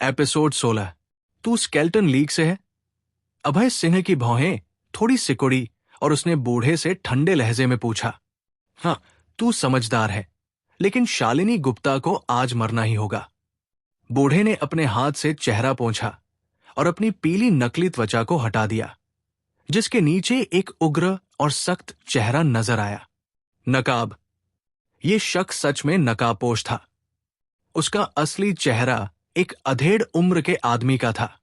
Episode 16। तू skeleton league से है? अभय सिंह की भौहें थोड़ी सिकुड़ी और उसने बूढ़े से ठंडे लहजे में पूछा। हाँ, तू समझदार है, लेकिन शालिनी गुप्ता को आज मरना ही होगा। बूढ़े ने अपने हाथ से चेहरा पोंछा और अपनी पीली नकली त्वचा को हटा दिया, जिसके नीचे एक उग्र और सख्त चेहरा नजर आया। नकाब। ये शख्स सच में नकाबपोश था। उसका असली चेहरा एक अधेड़ उम्र के आदमी का था।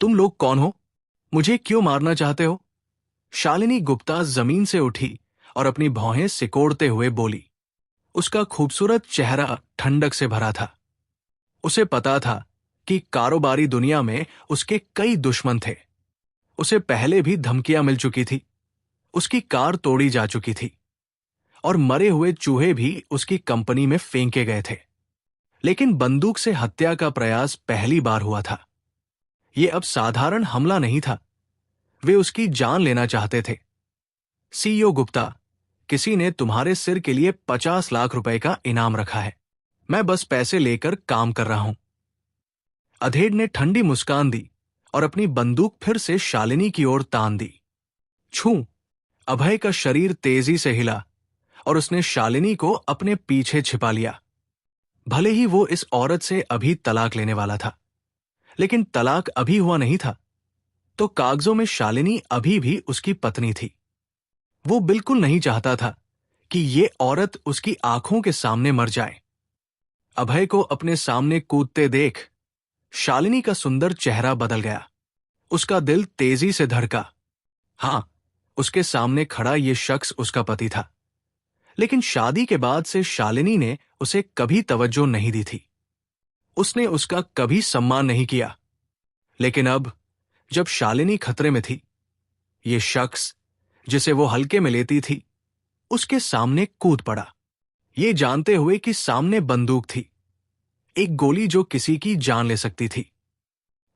तुम लोग कौन हो? मुझे क्यों मारना चाहते हो? शालिनी गुप्ता जमीन से उठी और अपनी भौहें सिकोड़ते हुए बोली। उसका खूबसूरत चेहरा ठंडक से भरा था। उसे पता था कि कारोबारी दुनिया में उसके कई दुश्मन थे। उसे पहले भी धमकियां मिल चुकी थी, उसकी कार तोड़ी जा चुकी थी और मरे हुए चूहे भी उसकी कंपनी में फेंके गए थे। लेकिन बंदूक से हत्या का प्रयास पहली बार हुआ था। यह अब साधारण हमला नहीं था। वे उसकी जान लेना चाहते थे। सीईओ गुप्ता, किसी ने तुम्हारे सिर के लिए 50 लाख रुपए का इनाम रखा है। मैं बस पैसे लेकर काम कर रहा हूं। अधेड़ ने ठंडी मुस्कान दी और अपनी बंदूक फिर से शालिनी की ओर तान दी। छू! अभय का शरीर तेजी से हिला और उसने शालिनी को अपने पीछे छिपा लिया। भले ही वो इस औरत से अभी तलाक लेने वाला था, लेकिन तलाक अभी हुआ नहीं था, तो कागजों में शालिनी अभी भी उसकी पत्नी थी। वो बिल्कुल नहीं चाहता था कि ये औरत उसकी आंखों के सामने मर जाए। अभय को अपने सामने कूदते देख शालिनी का सुंदर चेहरा बदल गया। उसका दिल तेजी से धड़का। हां, उसके सामने खड़ा ये शख्स उसका पति था, लेकिन शादी के बाद से शालिनी ने उसे कभी तवज्जो नहीं दी थी। उसने उसका कभी सम्मान नहीं किया। लेकिन अब जब शालिनी खतरे में थी, ये शख्स जिसे वो हल्के में लेती थी, उसके सामने कूद पड़ा, ये जानते हुए कि सामने बंदूक थी, एक गोली जो किसी की जान ले सकती थी।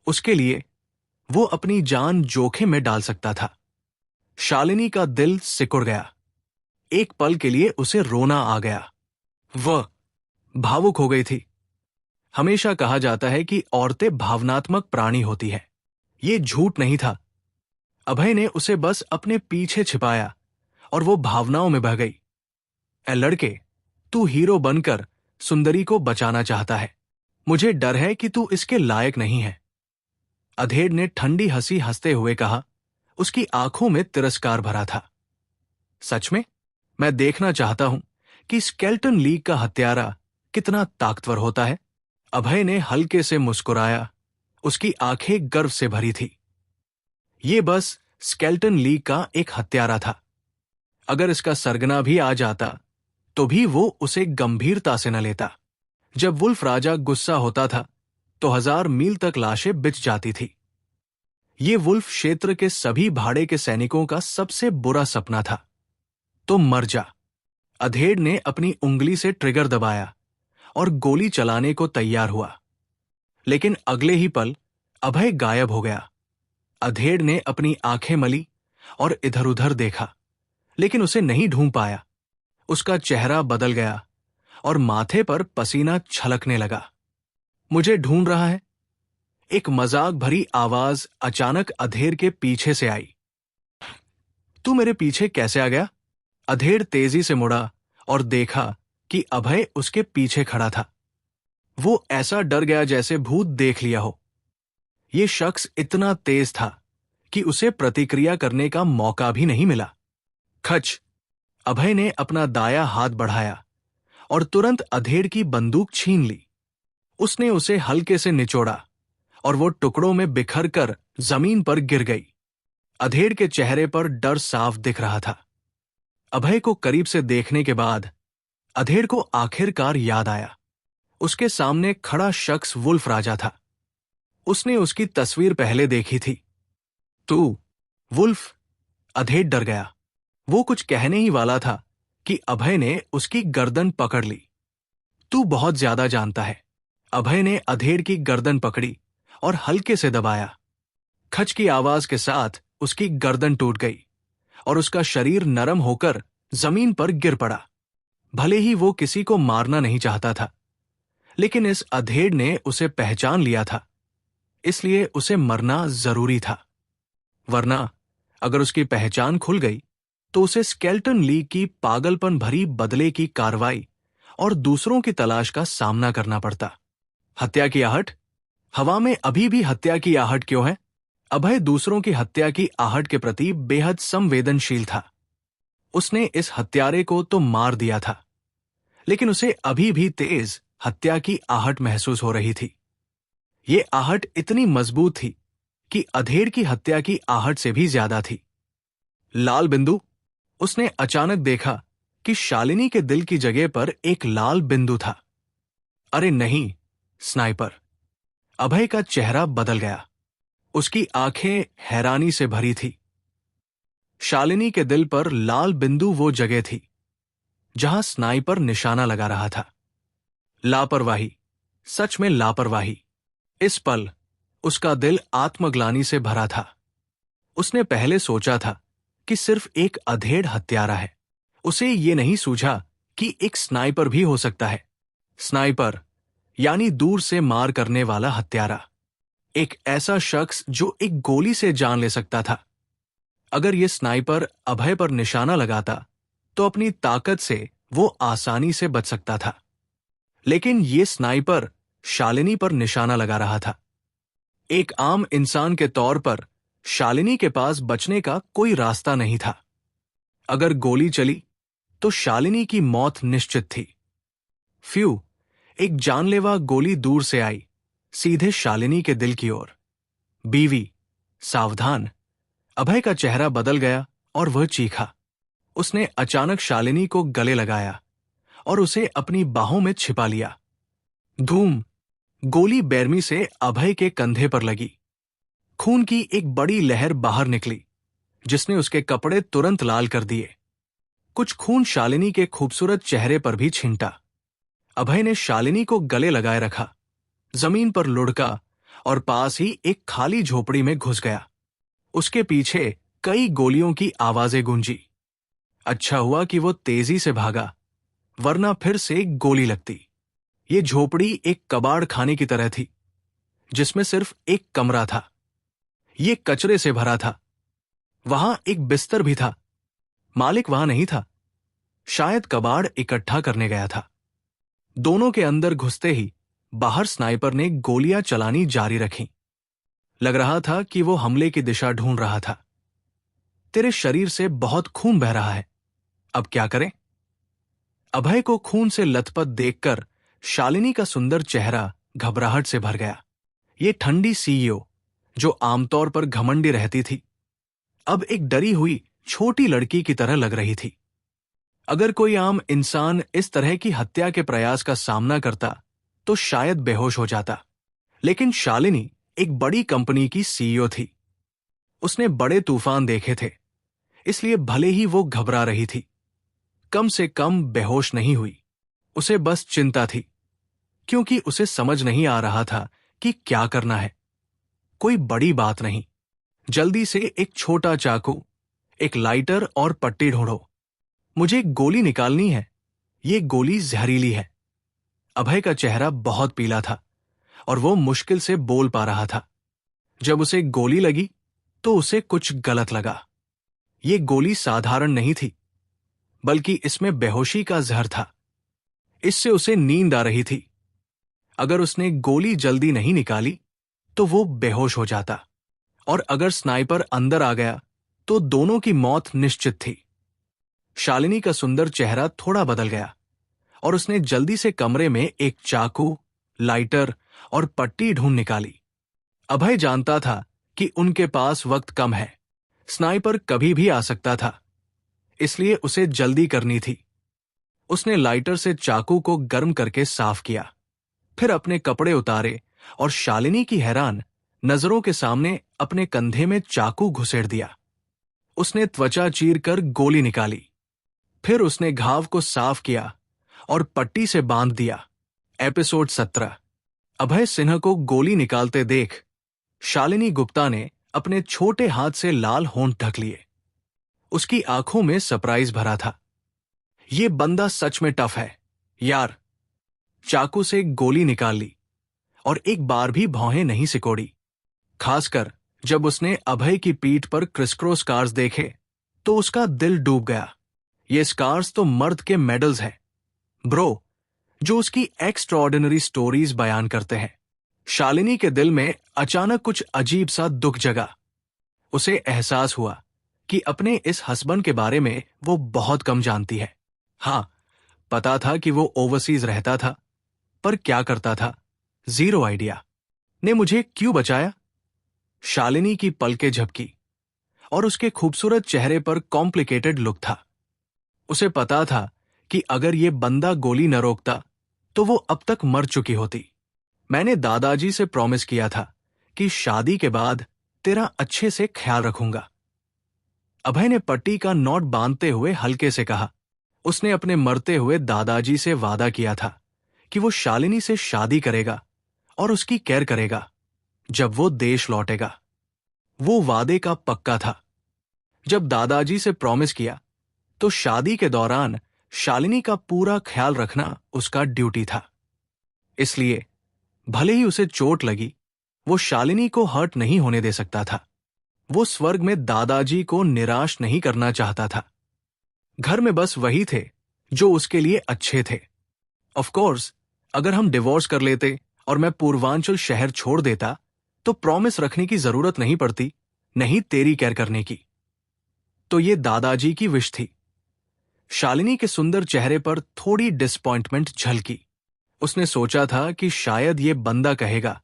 उसके लिए वो अपनी जान जोखिम में डाल सकता था। शालिनी का दिल सिकुड़ गया। एक पल के लिए उसे रोना आ गया। वह भावुक हो गई थी। हमेशा कहा जाता है कि औरतें भावनात्मक प्राणी होती हैं। ये झूठ नहीं था। अभय ने उसे बस अपने पीछे छिपाया और वो भावनाओं में बह गई। ए लड़के, तू हीरो बनकर सुंदरी को बचाना चाहता है। मुझे डर है कि तू इसके लायक नहीं है। अधेड़ ने ठंडी हंसी हंसते हुए कहा। उसकी आंखों में तिरस्कार भरा था। सच में? मैं देखना चाहता हूं कि स्केल्टन लीग का हत्यारा कितना ताकतवर होता है। अभय ने हल्के से मुस्कुराया। उसकी आंखें गर्व से भरी थी। ये बस स्केल्टन लीग का एक हत्यारा था। अगर इसका सरगना भी आ जाता तो भी वो उसे गंभीरता से न लेता। जब वुल्फ राजा गुस्सा होता था तो 1000 मील तक लाशें बिछ जाती थी। ये वुल्फ क्षेत्र के सभी भाड़े के सैनिकों का सबसे बुरा सपना था। तो मर जा। अधेड़ ने अपनी उंगली से ट्रिगर दबाया और गोली चलाने को तैयार हुआ, लेकिन अगले ही पल अभय गायब हो गया। अधेड़ ने अपनी आंखें मली और इधर उधर देखा, लेकिन उसे नहीं ढूंढ पाया। उसका चेहरा बदल गया और माथे पर पसीना छलकने लगा। मुझे ढूंढ रहा है? एक मजाक भरी आवाज अचानक अधेड़ के पीछे से आई। तू मेरे पीछे कैसे आ गया? अधेड़ तेजी से मुड़ा और देखा कि अभय उसके पीछे खड़ा था। वो ऐसा डर गया जैसे भूत देख लिया हो। ये शख्स इतना तेज था कि उसे प्रतिक्रिया करने का मौका भी नहीं मिला। खच! अभय ने अपना दाया हाथ बढ़ाया और तुरंत अधेड़ की बंदूक छीन ली। उसने उसे हल्के से निचोड़ा और वो टुकड़ों में बिखर कर जमीन पर गिर गई। अधेड़ के चेहरे पर डर साफ दिख रहा था। अभय को करीब से देखने के बाद अधेड़ को आखिरकार याद आया। उसके सामने खड़ा शख्स वुल्फ राजा था। उसने उसकी तस्वीर पहले देखी थी। तू वुल्फ? अधेड़ डर गया। वो कुछ कहने ही वाला था कि अभय ने उसकी गर्दन पकड़ ली। तू बहुत ज्यादा जानता है। अभय ने अधेड़ की गर्दन पकड़ी और हल्के से दबाया। खच की आवाज के साथ उसकी गर्दन टूट गई और उसका शरीर नरम होकर जमीन पर गिर पड़ा। भले ही वो किसी को मारना नहीं चाहता था, लेकिन इस अधेड़ ने उसे पहचान लिया था, इसलिए उसे मरना जरूरी था। वरना अगर उसकी पहचान खुल गई तो उसे स्केल्टन लीग की पागलपन भरी बदले की कार्रवाई और दूसरों की तलाश का सामना करना पड़ता। हत्या की आहट? हवा में अभी भी हत्या की आहट क्यों है? अभय दूसरों की हत्या की आहट के प्रति बेहद संवेदनशील था। उसने इस हत्यारे को तो मार दिया था, लेकिन उसे अभी भी तेज हत्या की आहट महसूस हो रही थी। ये आहट इतनी मजबूत थी कि अधेड़ की हत्या की आहट से भी ज्यादा थी। लाल बिंदु? उसने अचानक देखा कि शालिनी के दिल की जगह पर एक लाल बिंदु था। अरे नहीं, स्नाइपर। अभय का चेहरा बदल गया। उसकी आंखें हैरानी से भरी थी। शालिनी के दिल पर लाल बिंदु वो जगह थी जहां स्नाइपर निशाना लगा रहा था। लापरवाही, सच में लापरवाही। इस पल उसका दिल आत्मग्लानि से भरा था। उसने पहले सोचा था कि सिर्फ एक अधेड़ हत्यारा है। उसे ये नहीं सूझा कि एक स्नाइपर भी हो सकता है। स्नाइपर यानी दूर से मार करने वाला हत्यारा। एक ऐसा शख्स जो एक गोली से जान ले सकता था। अगर यह स्नाइपर अभय पर निशाना लगाता तो अपनी ताकत से वो आसानी से बच सकता था, लेकिन ये स्नाइपर शालिनी पर निशाना लगा रहा था। एक आम इंसान के तौर पर शालिनी के पास बचने का कोई रास्ता नहीं था। अगर गोली चली तो शालिनी की मौत निश्चित थी। फ्यू, एक जानलेवा गोली दूर से आई, सीधे शालिनी के दिल की ओर। बीवी, सावधान। अभय का चेहरा बदल गया और वह चीखा। उसने अचानक शालिनी को गले लगाया और उसे अपनी बाहों में छिपा लिया। धूम! गोली बेरमी से अभय के कंधे पर लगी। खून की एक बड़ी लहर बाहर निकली, जिसने उसके कपड़े तुरंत लाल कर दिए। कुछ खून शालिनी के खूबसूरत चेहरे पर भी छिंटा। अभय ने शालिनी को गले लगाए रखा, जमीन पर लुढ़का और पास ही एक खाली झोपड़ी में घुस गया। उसके पीछे कई गोलियों की आवाजें गूंजी। अच्छा हुआ कि वो तेजी से भागा, वरना फिर से गोली लगती। ये झोपड़ी एक कबाड़ खाने की तरह थी, जिसमें सिर्फ एक कमरा था। ये कचरे से भरा था। वहां एक बिस्तर भी था। मालिक वहां नहीं था। शायद कबाड़ इकट्ठा करने गया था। दोनों के अंदर घुसते ही बाहर स्नाइपर ने गोलियां चलानी जारी रखीं। लग रहा था कि वो हमले की दिशा ढूंढ रहा था। तेरे शरीर से बहुत खून बह रहा है, अब क्या करें? अभय को खून से लथपथ देखकर शालिनी का सुंदर चेहरा घबराहट से भर गया। ये ठंडी सीईओ, जो आमतौर पर घमंडी रहती थी, अब एक डरी हुई छोटी लड़की की तरह लग रही थी। अगर कोई आम इंसान इस तरह की हत्या के प्रयास का सामना करता तो शायद बेहोश हो जाता, लेकिन शालिनी एक बड़ी कंपनी की सीईओ थी। उसने बड़े तूफान देखे थे, इसलिए भले ही वो घबरा रही थी, कम से कम बेहोश नहीं हुई। उसे बस चिंता थी, क्योंकि उसे समझ नहीं आ रहा था कि क्या करना है। कोई बड़ी बात नहीं। जल्दी से एक छोटा चाकू, एक लाइटर और पट्टी ढूंढो। मुझे एक गोली निकालनी है। ये गोली जहरीली है। अभय का चेहरा बहुत पीला था और वो मुश्किल से बोल पा रहा था। जब उसे गोली लगी तो उसे कुछ गलत लगा। ये गोली साधारण नहीं थी, बल्कि इसमें बेहोशी का जहर था। इससे उसे नींद आ रही थी। अगर उसने गोली जल्दी नहीं निकाली तो वो बेहोश हो जाता, और अगर स्नाइपर अंदर आ गया तो दोनों की मौत निश्चित थी। शालिनी का सुंदर चेहरा थोड़ा बदल गया और उसने जल्दी से कमरे में एक चाकू, लाइटर और पट्टी ढूंढ निकाली। अभय जानता था कि उनके पास वक्त कम है। स्नाइपर कभी भी आ सकता था, इसलिए उसे जल्दी करनी थी। उसने लाइटर से चाकू को गर्म करके साफ किया, फिर अपने कपड़े उतारे और शालिनी की हैरान नजरों के सामने अपने कंधे में चाकू घुसेड़ दिया। उसने त्वचा चीरकर गोली निकाली, फिर उसने घाव को साफ किया और पट्टी से बांध दिया। एपिसोड 17। अभय सिन्हा को गोली निकालते देख शालिनी गुप्ता ने अपने छोटे हाथ से लाल होंठ ढक लिए। उसकी आंखों में सरप्राइज भरा था। ये बंदा सच में टफ है, यार। चाकू से गोली निकाल ली और एक बार भी भौहें नहीं सिकोड़ी। खासकर जब उसने अभय की पीठ पर क्रिस्क्रो स्कार्स देखे तो उसका दिल डूब गया। ये स्कार्स तो मर्द के मेडल्स हैं, ब्रो, जो उसकी एक्स्ट्राऑर्डिनरी स्टोरीज बयान करते हैं। शालिनी के दिल में अचानक कुछ अजीब सा दुख जगा। उसे एहसास हुआ कि अपने इस हस्बैंड के बारे में वो बहुत कम जानती है। हाँ, पता था कि वो ओवरसीज रहता था, पर क्या करता था, जीरो आइडिया। ने मुझे क्यों बचाया? शालिनी की पलकें झपकी और उसके खूबसूरत चेहरे पर कॉम्प्लिकेटेड लुक था। उसे पता था कि अगर ये बंदा गोली न रोकता तो वो अब तक मर चुकी होती। मैंने दादाजी से प्रॉमिस किया था कि शादी के बाद तेरा अच्छे से ख्याल रखूंगा। अभय ने पट्टी का नॉट बांधते हुए हल्के से कहा। उसने अपने मरते हुए दादाजी से वादा किया था कि वो शालिनी से शादी करेगा और उसकी केयर करेगा जब वो देश लौटेगा। वो वादे का पक्का था। जब दादाजी से प्रॉमिस किया तो शादी के दौरान शालिनी का पूरा ख्याल रखना उसका ड्यूटी था। इसलिए भले ही उसे चोट लगी, वो शालिनी को हर्ट नहीं होने दे सकता था। वो स्वर्ग में दादाजी को निराश नहीं करना चाहता था। घर में बस वही थे जो उसके लिए अच्छे थे। ऑफ कोर्स, अगर हम डिवोर्स कर लेते और मैं पूर्वांचल शहर छोड़ देता तो प्रॉमिस रखने की जरूरत नहीं पड़ती, नहीं तेरी केयर करने की। तो ये दादाजी की विश थी। शालिनी के सुंदर चेहरे पर थोड़ी डिसअपॉइंटमेंट झलकी। उसने सोचा था कि शायद ये बंदा कहेगा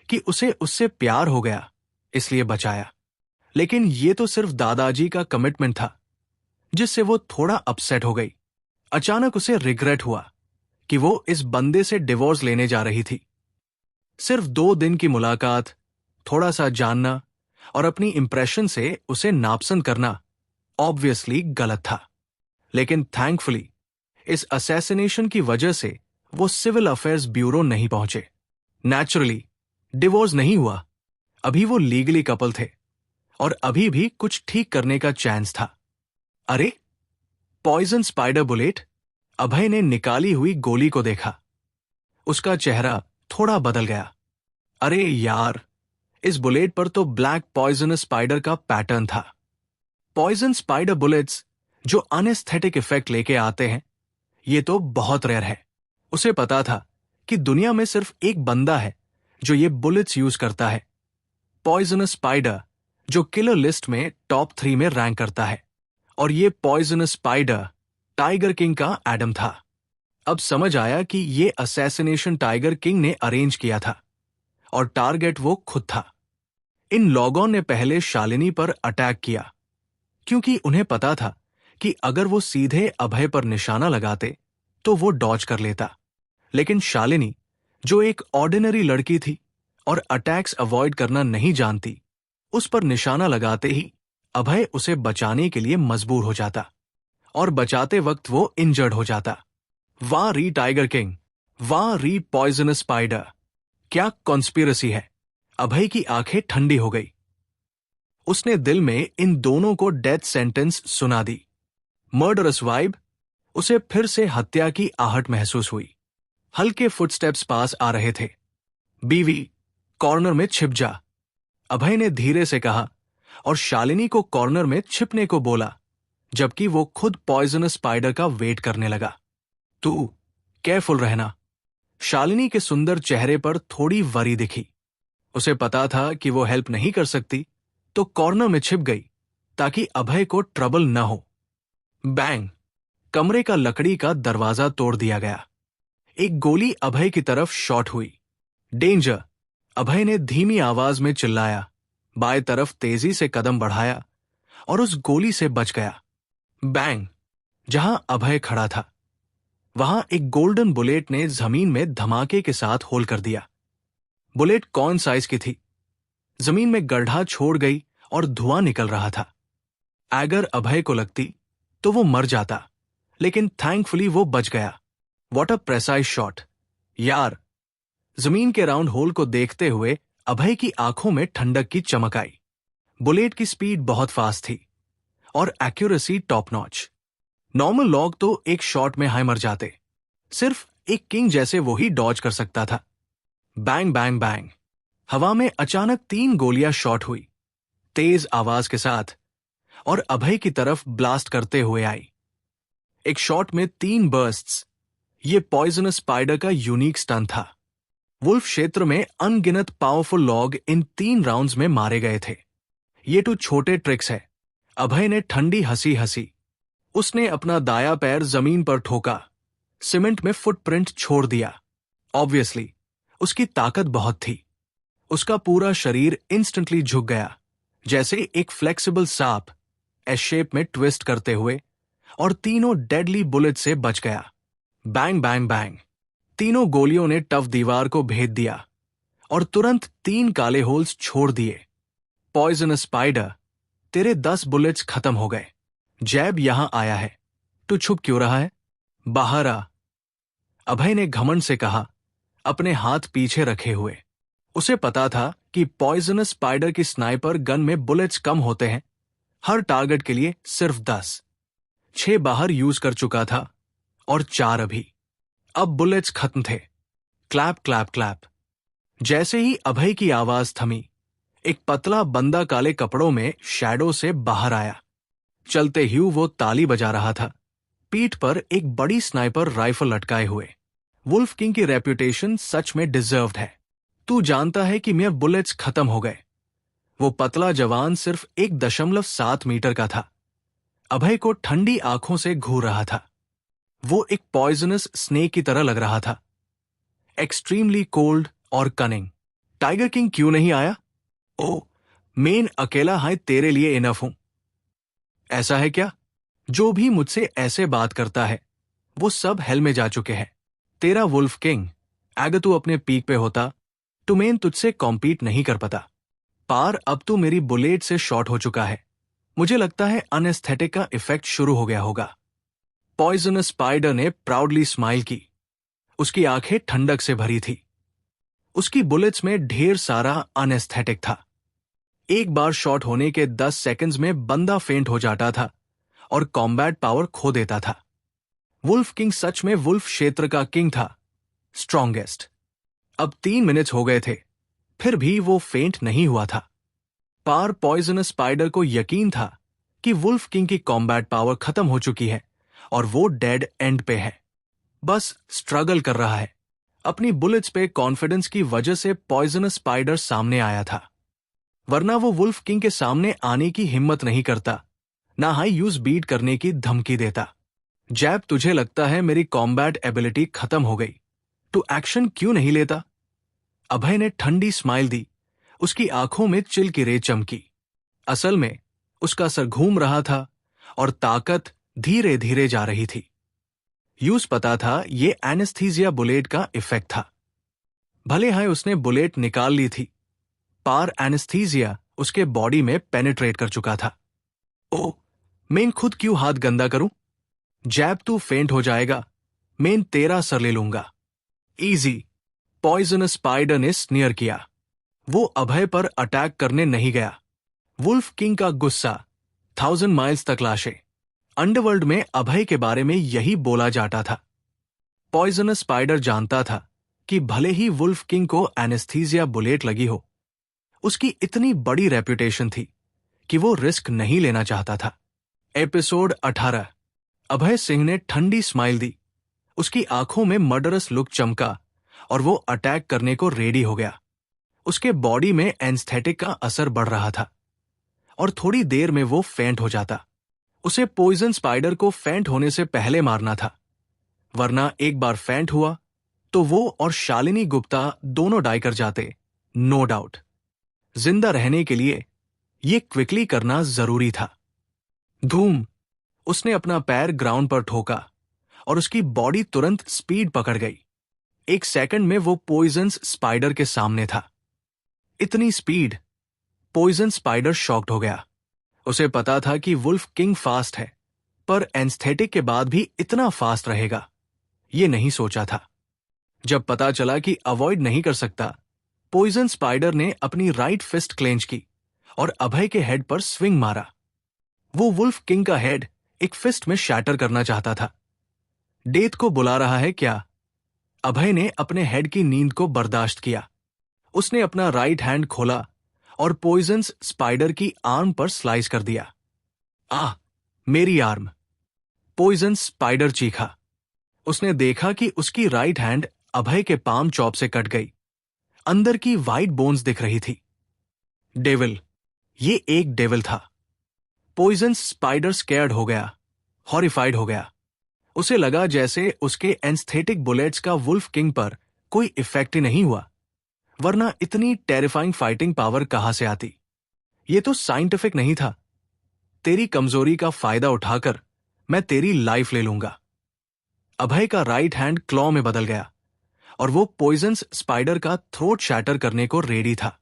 कि उसे उससे प्यार हो गया इसलिए बचाया, लेकिन ये तो सिर्फ दादाजी का कमिटमेंट था, जिससे वो थोड़ा अपसेट हो गई। अचानक उसे रिग्रेट हुआ कि वो इस बंदे से डिवोर्स लेने जा रही थी। सिर्फ 2 दिन की मुलाकात, थोड़ा सा जानना और अपनी इंप्रेशन से उसे नापसंद करना ऑब्वियसली गलत था। लेकिन थैंकफुली इस असैसिनेशन की वजह से वो सिविल अफेयर्स ब्यूरो नहीं पहुंचे। नेचुरली डिवोर्स नहीं हुआ। अभी वो लीगली कपल थे और अभी भी कुछ ठीक करने का चांस था। अरे, पॉइजन स्पाइडर बुलेट! अभय ने निकाली हुई गोली को देखा। उसका चेहरा थोड़ा बदल गया। अरे यार, इस बुलेट पर तो ब्लैक पॉइजनस स्पाइडर का पैटर्न था। पॉइजन स्पाइडर बुलेट्स जो अनेस्थेटिक इफेक्ट लेके आते हैं, ये तो बहुत रेयर है। उसे पता था कि दुनिया में सिर्फ एक बंदा है जो ये बुलेट्स यूज करता है, पॉइजनस स्पाइडर, जो किलर लिस्ट में टॉप 3 में रैंक करता है। और ये पॉइजनस स्पाइडर टाइगर किंग का एडम था। अब समझ आया कि ये असैसिनेशन टाइगर किंग ने अरेंज किया था और टारगेट वो खुद था। इन लोगों ने पहले शालिनी पर अटैक किया क्योंकि उन्हें पता था कि अगर वो सीधे अभय पर निशाना लगाते तो वो डॉज कर लेता। लेकिन शालिनी, जो एक ऑर्डिनरी लड़की थी और अटैक्स अवॉइड करना नहीं जानती, उस पर निशाना लगाते ही अभय उसे बचाने के लिए मजबूर हो जाता और बचाते वक्त वो इंजर्ड हो जाता। वाह री टाइगर किंग, वाह री पॉइजनस स्पाइडर! क्या कॉन्स्पिरेसी है! अभय की आंखें ठंडी हो गई। उसने दिल में इन दोनों को डेथ सेंटेंस सुना दी। Murderous vibe! उसे फिर से हत्या की आहट महसूस हुई। हल्के फुटस्टेप्स पास आ रहे थे। बीवी, कॉर्नर में छिप जा, अभय ने धीरे से कहा और शालिनी को कॉर्नर में छिपने को बोला, जबकि वो खुद पॉइजनस स्पाइडर का वेट करने लगा। तू केयरफुल रहना। शालिनी के सुंदर चेहरे पर थोड़ी वरी दिखी। उसे पता था कि वो हेल्प नहीं कर सकती, तो कॉर्नर में छिप गई ताकि अभय को ट्रबल न हो। बैंग! कमरे का लकड़ी का दरवाजा तोड़ दिया गया। एक गोली अभय की तरफ शॉट हुई। डेंजर! अभय ने धीमी आवाज में चिल्लाया, बाएं तरफ तेजी से कदम बढ़ाया और उस गोली से बच गया। बैंग! जहां अभय खड़ा था वहां एक गोल्डन बुलेट ने जमीन में धमाके के साथ होल कर दिया। बुलेट कौन साइज की थी? जमीन में गड्ढा छोड़ गई और धुआं निकल रहा था। अगर अभय को लगती तो वो मर जाता, लेकिन थैंकफुली वो बच गया। What a precise shot! यार! जमीन के राउंड होल को देखते हुए अभय की आंखों में ठंडक की चमक आई। बुलेट की स्पीड बहुत फास्ट थी और एक्यूरेसी टॉप नॉच। नॉर्मल लोग तो एक शॉट में हाय मर जाते। सिर्फ एक किंग जैसे वो ही डॉज कर सकता था। बैंग बैंग बैंग, हवा में अचानक 3 गोलियां शॉट हुई, तेज आवाज के साथ, और अभय की तरफ ब्लास्ट करते हुए आई। एक शॉट में 3 बर्स्ट्स। ये पॉइजनस स्पाइडर का यूनिक स्टन था। वुल्फ क्षेत्र में अनगिनत पावरफुल लॉग इन 3 राउंड्स में मारे गए थे। ये तो छोटे ट्रिक्स है। अभय ने ठंडी हंसी हंसी। उसने अपना दाया पैर जमीन पर ठोका, सीमेंट में फुटप्रिंट छोड़ दिया। ऑब्वियसली उसकी ताकत बहुत थी। उसका पूरा शरीर इंस्टेंटली झुक गया, जैसे एक फ्लेक्सिबल सांप, एस शेप में ट्विस्ट करते हुए, और तीनों डेडली बुलेट से बच गया। बैंग बैंग बैंग, तीनों गोलियों ने टफ दीवार को भेद दिया और तुरंत 3 काले होल्स छोड़ दिए। पॉइजनस स्पाइडर, तेरे 10 बुलेट्स खत्म हो गए। जैब यहां आया है, तू छुप क्यों रहा है? बाहर आ, अभय ने घमंड से कहा, अपने हाथ पीछे रखे हुए। उसे पता था कि पॉइजनस स्पाइडर की स्नाइपर गन में बुलेट्स कम होते हैं, हर टारगेट के लिए सिर्फ 10। 6 बाहर यूज कर चुका था और 4 अभी। अब बुलेट्स खत्म थे। Clap clap clap. जैसे ही अभय की आवाज थमी, एक पतला बंदा काले कपड़ों में शैडो से बाहर आया। चलते ही वो ताली बजा रहा था, पीठ पर एक बड़ी स्नाइपर राइफल लटकाए हुए। वुल्फ किंग की रेपुटेशन सच में डिजर्व्ड है। तू जानता है कि मेरे बुलेट्स खत्म हो गए। वो पतला जवान सिर्फ 1.7 मीटर का था। अभय को ठंडी आंखों से घूर रहा था। वो एक पॉइजनस स्नेक की तरह लग रहा था, एक्सट्रीमली कोल्ड और कनिंग। टाइगर किंग क्यों नहीं आया? ओ, मेन अकेला हाय तेरे लिए इनफ हूं। ऐसा है क्या? जो भी मुझसे ऐसे बात करता है वो सब हेल में जा चुके हैं। तेरा वुल्फ किंग, अगर तू अपने पीक पे होता तो मेन तुझसे कॉम्पीट नहीं कर पाता। पार, अब तू मेरी बुलेट से शॉर्ट हो चुका है। मुझे लगता है अनेस्थेटिक का इफेक्ट शुरू हो गया होगा। पॉइजनस स्पाइडर ने प्राउडली स्माइल की। उसकी आंखें ठंडक से भरी थी। उसकी बुलेट्स में ढेर सारा अनेस्थेटिक था। एक बार शॉट होने के 10 सेकंड्स में बंदा फेंट हो जाता था और कॉम्बैट पावर खो देता था। वुल्फ किंग सच में वुल्फ क्षेत्र का किंग था, स्ट्रॉन्गेस्ट। अब 3 मिनट्स हो गए थे, फिर भी वो फेंट नहीं हुआ था। पार, पॉइजनस स्पाइडर को यकीन था कि वुल्फ किंग की कॉम्बैट पावर खत्म हो चुकी है और वो डेड एंड पे है। बस स्ट्रगल कर रहा है। अपनी बुलेट्स पे कॉन्फिडेंस की वजह से पॉइजनस स्पाइडर सामने आया था, वरना वो वुल्फ किंग के सामने आने की हिम्मत नहीं करता, ना हाई यूज बीट करने की धमकी देता। जैब, तुझे लगता है मेरी कॉम्बैट एबिलिटी खत्म हो गई, तू एक्शन क्यों नहीं लेता? अभय ने ठंडी स्माइल दी। उसकी आंखों में चिल की रे चमकी। असल में उसका सर घूम रहा था और ताकत धीरे धीरे जा रही थी। यूज पता था ये एनेस्थीसिया बुलेट का इफेक्ट था। भले हाय उसने बुलेट निकाल ली थी, पार एनेस्थीसिया उसके बॉडी में पेनिट्रेट कर चुका था। ओ, मैं खुद क्यों हाथ गंदा करूं? जैब, तू फेंट हो जाएगा, मैं तेरा सर ले लूंगा। इजी, पॉइजनस स्पाइडर ने स्नियर किया। वो अभय पर अटैक करने नहीं गया। वुल्फ किंग का गुस्सा 1000 माइल्स तक लाशे। अंडरवर्ल्ड में अभय के बारे में यही बोला जाता था। पॉइजनस स्पाइडर जानता था कि भले ही वुल्फ किंग को एनेस्थीसिया बुलेट लगी हो, उसकी इतनी बड़ी रेपुटेशन थी कि वो रिस्क नहीं लेना चाहता था। एपिसोड 18। अभय सिंह ने ठंडी स्माइल दी। उसकी आंखों में मर्डरस लुक चमका और वो अटैक करने को रेडी हो गया। उसके बॉडी में एनेस्थेटिक का असर बढ़ रहा था और थोड़ी देर में वो फेंट हो जाता। उसे पॉइजन स्पाइडर को फेंट होने से पहले मारना था, वरना एक बार फेंट हुआ तो वो और शालिनी गुप्ता दोनों डाई कर जाते, नो डाउट। जिंदा रहने के लिए ये क्विकली करना जरूरी था। धूम, उसने अपना पैर ग्राउंड पर ठोका और उसकी बॉडी तुरंत स्पीड पकड़ गई। 1 सेकंड में वो पॉइजन स्पाइडर के सामने था। इतनी स्पीड! पॉइजन स्पाइडर शॉक्ड हो गया। उसे पता था कि वुल्फ किंग फास्ट है, पर एनेस्थेटिक के बाद भी इतना फास्ट रहेगा, ये नहीं सोचा था। जब पता चला कि अवॉइड नहीं कर सकता, पॉइजन स्पाइडर ने अपनी राइट फिस्ट क्लेंच की और अभय के हेड पर स्विंग मारा। वो वुल्फ किंग का हेड एक फिस्ट में शैटर करना चाहता था। डेथ को बुला रहा है क्या? अभय ने अपने हेड की नींद को बर्दाश्त किया। उसने अपना राइट हैंड खोला और पॉइजन्स स्पाइडर की आर्म पर स्लाइस कर दिया। आह, मेरी आर्म! पॉइजन्स स्पाइडर चीखा। उसने देखा कि उसकी राइट हैंड अभय के पाम चॉप से कट गई। अंदर की वाइट बोन्स दिख रही थी। डेविल! ये एक डेविल था। पॉइजन्स स्पाइडर स्कैर्ड हो गया, हॉरिफाइड हो गया। उसे लगा जैसे उसके एनेस्थेटिक बुलेट्स का वुल्फ किंग पर कोई इफेक्ट ही नहीं हुआ, वरना इतनी टेरिफाइंग फाइटिंग पावर कहां से आती। ये तो साइंटिफिक नहीं था। तेरी कमजोरी का फायदा उठाकर मैं तेरी लाइफ ले लूंगा। अभय का राइट हैंड क्लॉ में बदल गया और वो पॉइजन्स स्पाइडर का थ्रोट शैटर करने को रेडी था।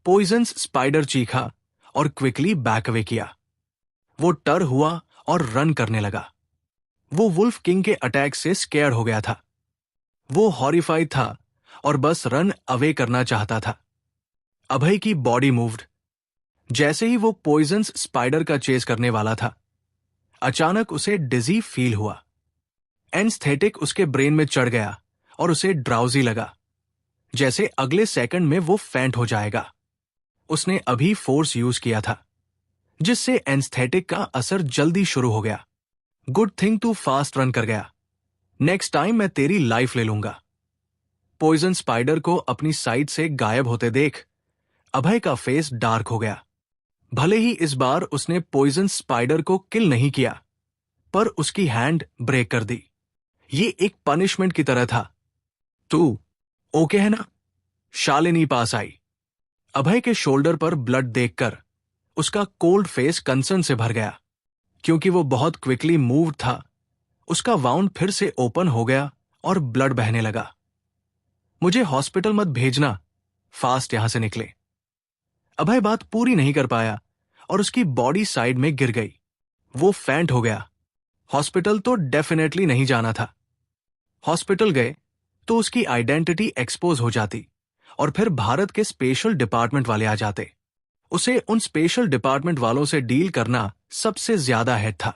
पॉइजन्स स्पाइडर चीखा और क्विकली बैक अवे किया। वो टर हुआ और रन करने लगा। वो वुल्फ किंग के अटैक से स्केयर हो गया था। वो हॉरिफाइड था और बस रन अवे करना चाहता था। अभय की बॉडी मूव्ड। जैसे ही वो पॉइजन्स स्पाइडर का चेस करने वाला था, अचानक उसे डिजी फील हुआ। एनेस्थेटिक उसके ब्रेन में चढ़ गया और उसे ड्राउजी लगा, जैसे अगले सेकंड में वो फेंट हो जाएगा। उसने अभी फोर्स यूज किया था, जिससे एनेस्थेटिक का असर जल्दी शुरू हो गया। गुड थिंग तू फास्ट रन कर गया। नेक्स्ट टाइम मैं तेरी लाइफ ले लूंगा। पॉइजन स्पाइडर को अपनी साइड से गायब होते देख अभय का फेस डार्क हो गया। भले ही इस बार उसने पॉइजन स्पाइडर को किल नहीं किया, पर उसकी हैंड ब्रेक कर दी। ये एक पनिशमेंट की तरह था। तू ओके है ना? शालिनी पास आई। अभय के शोल्डर पर ब्लड देखकर उसका कोल्ड फेस कंसर्न से भर गया। क्योंकि वो बहुत क्विकली मूव था, उसका वाउंड फिर से ओपन हो गया और ब्लड बहने लगा। मुझे हॉस्पिटल मत भेजना, फास्ट यहां से निकले। अभय बात पूरी नहीं कर पाया और उसकी बॉडी साइड में गिर गई। वो फेंट हो गया। हॉस्पिटल तो डेफिनेटली नहीं जाना था। हॉस्पिटल गए तो उसकी आइडेंटिटी एक्सपोज हो जाती और फिर भारत के स्पेशल डिपार्टमेंट वाले आ जाते। उसे उन स्पेशल डिपार्टमेंट वालों से डील करना सबसे ज्यादा हेड था।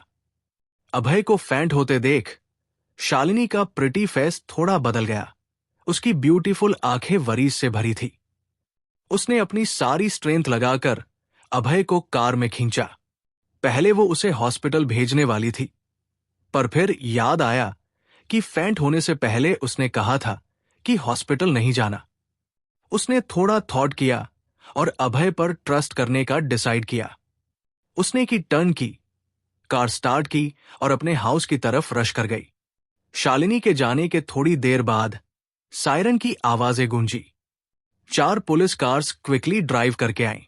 अभय को फेंट होते देख शालिनी का प्रिटी फेस थोड़ा बदल गया। उसकी ब्यूटीफुल आंखें वरीज से भरी थी। उसने अपनी सारी स्ट्रेंथ लगाकर अभय को कार में खींचा। पहले वो उसे हॉस्पिटल भेजने वाली थी, पर फिर याद आया कि फेंट होने से पहले उसने कहा था कि हॉस्पिटल नहीं जाना। उसने थोड़ा थॉट किया और अभय पर ट्रस्ट करने का डिसाइड किया। उसने की टर्न की, कार स्टार्ट की और अपने हाउस की तरफ रश कर गई। शालिनी के जाने के थोड़ी देर बाद सायरन की आवाजें गूंजी। 4 पुलिस कार्स क्विकली ड्राइव करके आईं।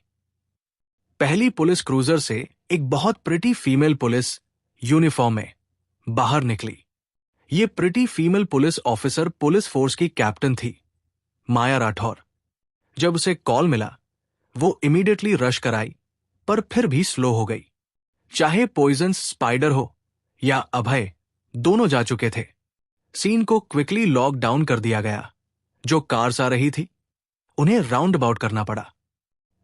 पहली पुलिस क्रूजर से एक बहुत प्रिटी फीमेल पुलिस यूनिफॉर्म में बाहर निकली। ये pretty female police officer police force की कैप्टन थी, माया राठौर। जब उसे कॉल मिला, वो इमीडिएटली रश कराई, पर फिर भी स्लो हो गई। चाहे पॉइजन स्पाइडर हो या अभय, दोनों जा चुके थे। सीन को क्विकली लॉक डाउन कर दिया गया। जो कार्स आ रही थी, उन्हें राउंड अबाउट करना पड़ा।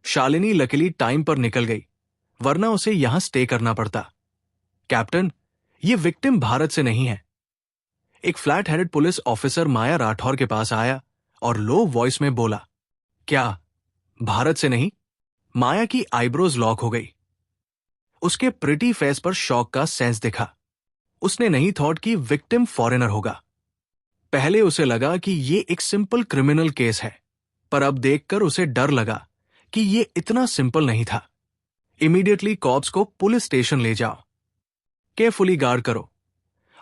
शालिनी लकीली टाइम पर निकल गई, वरना उसे यहां स्टे करना पड़ता। कैप्टन, ये विक्टिम भारत से नहीं है। एक फ्लैट हेडेड पुलिस ऑफिसर माया राठौर के पास आया और लो वॉइस में बोला, क्या भारत से नहीं? माया की आईब्रोज लॉक हो गई। उसके प्रिटी फेस पर शॉक का सेंस दिखा। उसने नहीं थॉट कि विक्टिम फॉरेनर होगा। पहले उसे लगा कि ये एक सिंपल क्रिमिनल केस है, पर अब देखकर उसे डर लगा कि ये इतना सिंपल नहीं था। इमीडिएटली कॉप्स को पुलिस स्टेशन ले जाओ, केयरफुली गार्ड करो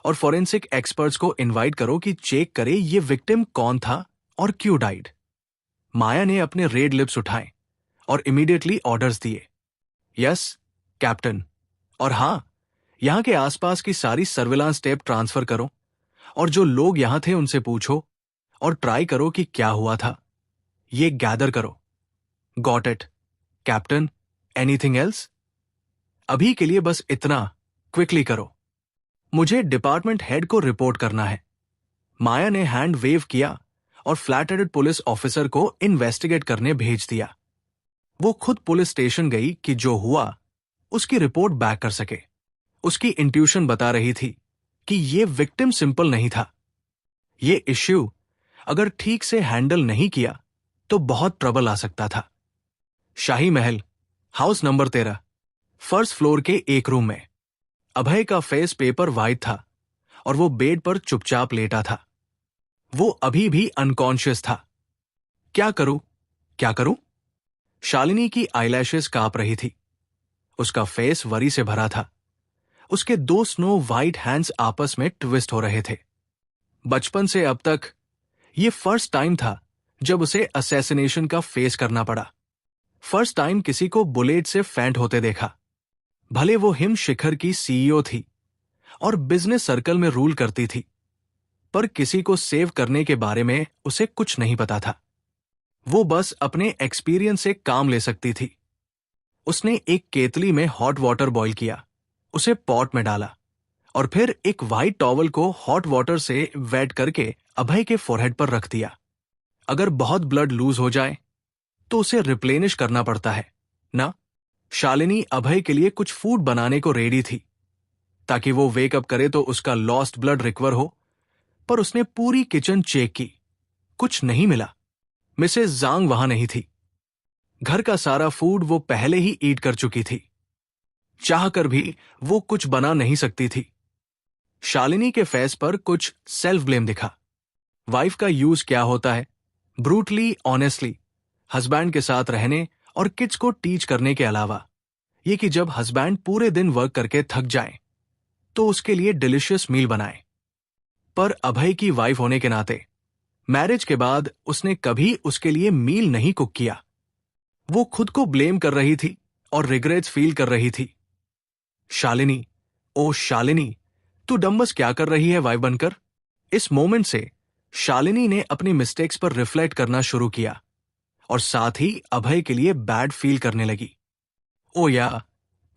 और फॉरेंसिक एक्सपर्ट्स को इनवाइट करो कि चेक करे ये विक्टिम कौन था और क्यों डाइड। माया ने अपने रेड लिप्स उठाए और इमीडिएटली ऑर्डर्स दिए। यस कैप्टन, और हां, यहां के आसपास की सारी सर्विलांस टेप ट्रांसफर करो और जो लोग यहां थे उनसे पूछो और ट्राई करो कि क्या हुआ था। ये गैदर करो। Got it captain, anything else? अभी के लिए बस इतना, क्विकली करो। मुझे डिपार्टमेंट हेड को रिपोर्ट करना है। माया ने हैंड वेव किया और फ्लैट हेडेड पुलिस ऑफिसर को इन्वेस्टिगेट करने भेज दिया। वो खुद पुलिस स्टेशन गई कि जो हुआ उसकी रिपोर्ट बैक कर सके। उसकी इंट्यूशन बता रही थी कि ये विक्टिम सिंपल नहीं था। ये इश्यू अगर ठीक से हैंडल नहीं किया तो बहुत ट्रबल आ सकता था। शाही महल, हाउस नंबर 13, फर्स्ट फ्लोर के एक रूम में अभय का फेस पेपर वाइट था और वो बेड पर चुपचाप लेटा था। वो अभी भी अनकॉन्शियस था। क्या करूं, क्या करूं? शालिनी की आईलैशेस कांप रही थी। उसका फेस वरी से भरा था। उसके दो स्नो वाइट हैंड्स आपस में ट्विस्ट हो रहे थे। बचपन से अब तक ये फर्स्ट टाइम था जब उसे असैसिनेशन का फेस करना पड़ा। फर्स्ट टाइम किसी को बुलेट से फेंट होते देखा। भले वो हिम शिखर की सीईओ थी और बिजनेस सर्कल में रूल करती थी, पर किसी को सेव करने के बारे में उसे कुछ नहीं पता था। वो बस अपने एक्सपीरियंस से काम ले सकती थी। उसने एक केतली में हॉट वाटर बॉईल किया, उसे पॉट में डाला और फिर एक वाइट टॉवल को हॉट वाटर से वेट करके अभय के फोरहेड पर रख दिया। अगर बहुत ब्लड लूज हो जाए तो उसे रिप्लेनिश करना पड़ता है ना। शालिनी अभय के लिए कुछ फूड बनाने को रेडी थी ताकि वो वेकअप करे तो उसका लॉस्ट ब्लड रिकवर हो, पर उसने पूरी किचन चेक की, कुछ नहीं मिला। मिसेस जांग वहां नहीं थी। घर का सारा फूड वो पहले ही ईट कर चुकी थी। चाहकर भी वो कुछ बना नहीं सकती थी। शालिनी के फेस पर कुछ सेल्फ ब्लेम दिखा। वाइफ का यूज क्या होता है, ब्रूटली ऑनेस्टली हस्बैंड के साथ रहने और किड्स को टीच करने के अलावा ये कि जब हस्बैंड पूरे दिन वर्क करके थक जाए तो उसके लिए डिलिशियस मील बनाए। पर अभय की वाइफ होने के नाते मैरिज के बाद उसने कभी उसके लिए मील नहीं कुक किया। वो खुद को ब्लेम कर रही थी और रिग्रेट्स फील कर रही थी। शालिनी, ओ शालिनी, तू डंबस क्या कर रही है वाइफ बनकर? इस मोमेंट से शालिनी ने अपनी मिस्टेक्स पर रिफ्लेक्ट करना शुरू किया और साथ ही अभय के लिए बैड फील करने लगी। ओ या,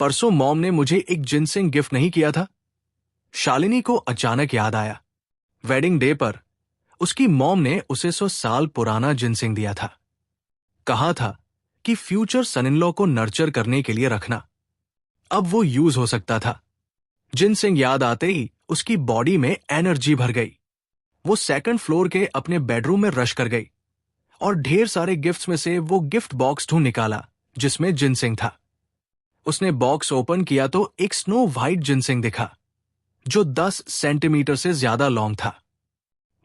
परसों मॉम ने मुझे एक जिनसिंग गिफ्ट नहीं किया था? शालिनी को अचानक याद आया। वेडिंग डे पर उसकी मॉम ने उसे 100 साल पुराना जिनसिंग दिया था। कहा था कि फ्यूचर सन इन लॉ को नर्चर करने के लिए रखना। अब वो यूज हो सकता था। जिनसिंग याद आते ही उसकी बॉडी में एनर्जी भर गई। वो सेकंड फ्लोर के अपने बेडरूम में रश कर गई और ढेर सारे गिफ्ट्स में से वो गिफ्ट बॉक्स ढूंढ निकाला जिसमें जिनसिंग था। उसने बॉक्स ओपन किया तो एक स्नो व्हाइट जिनसिंग दिखा जो 10 सेंटीमीटर से ज्यादा लॉन्ग था।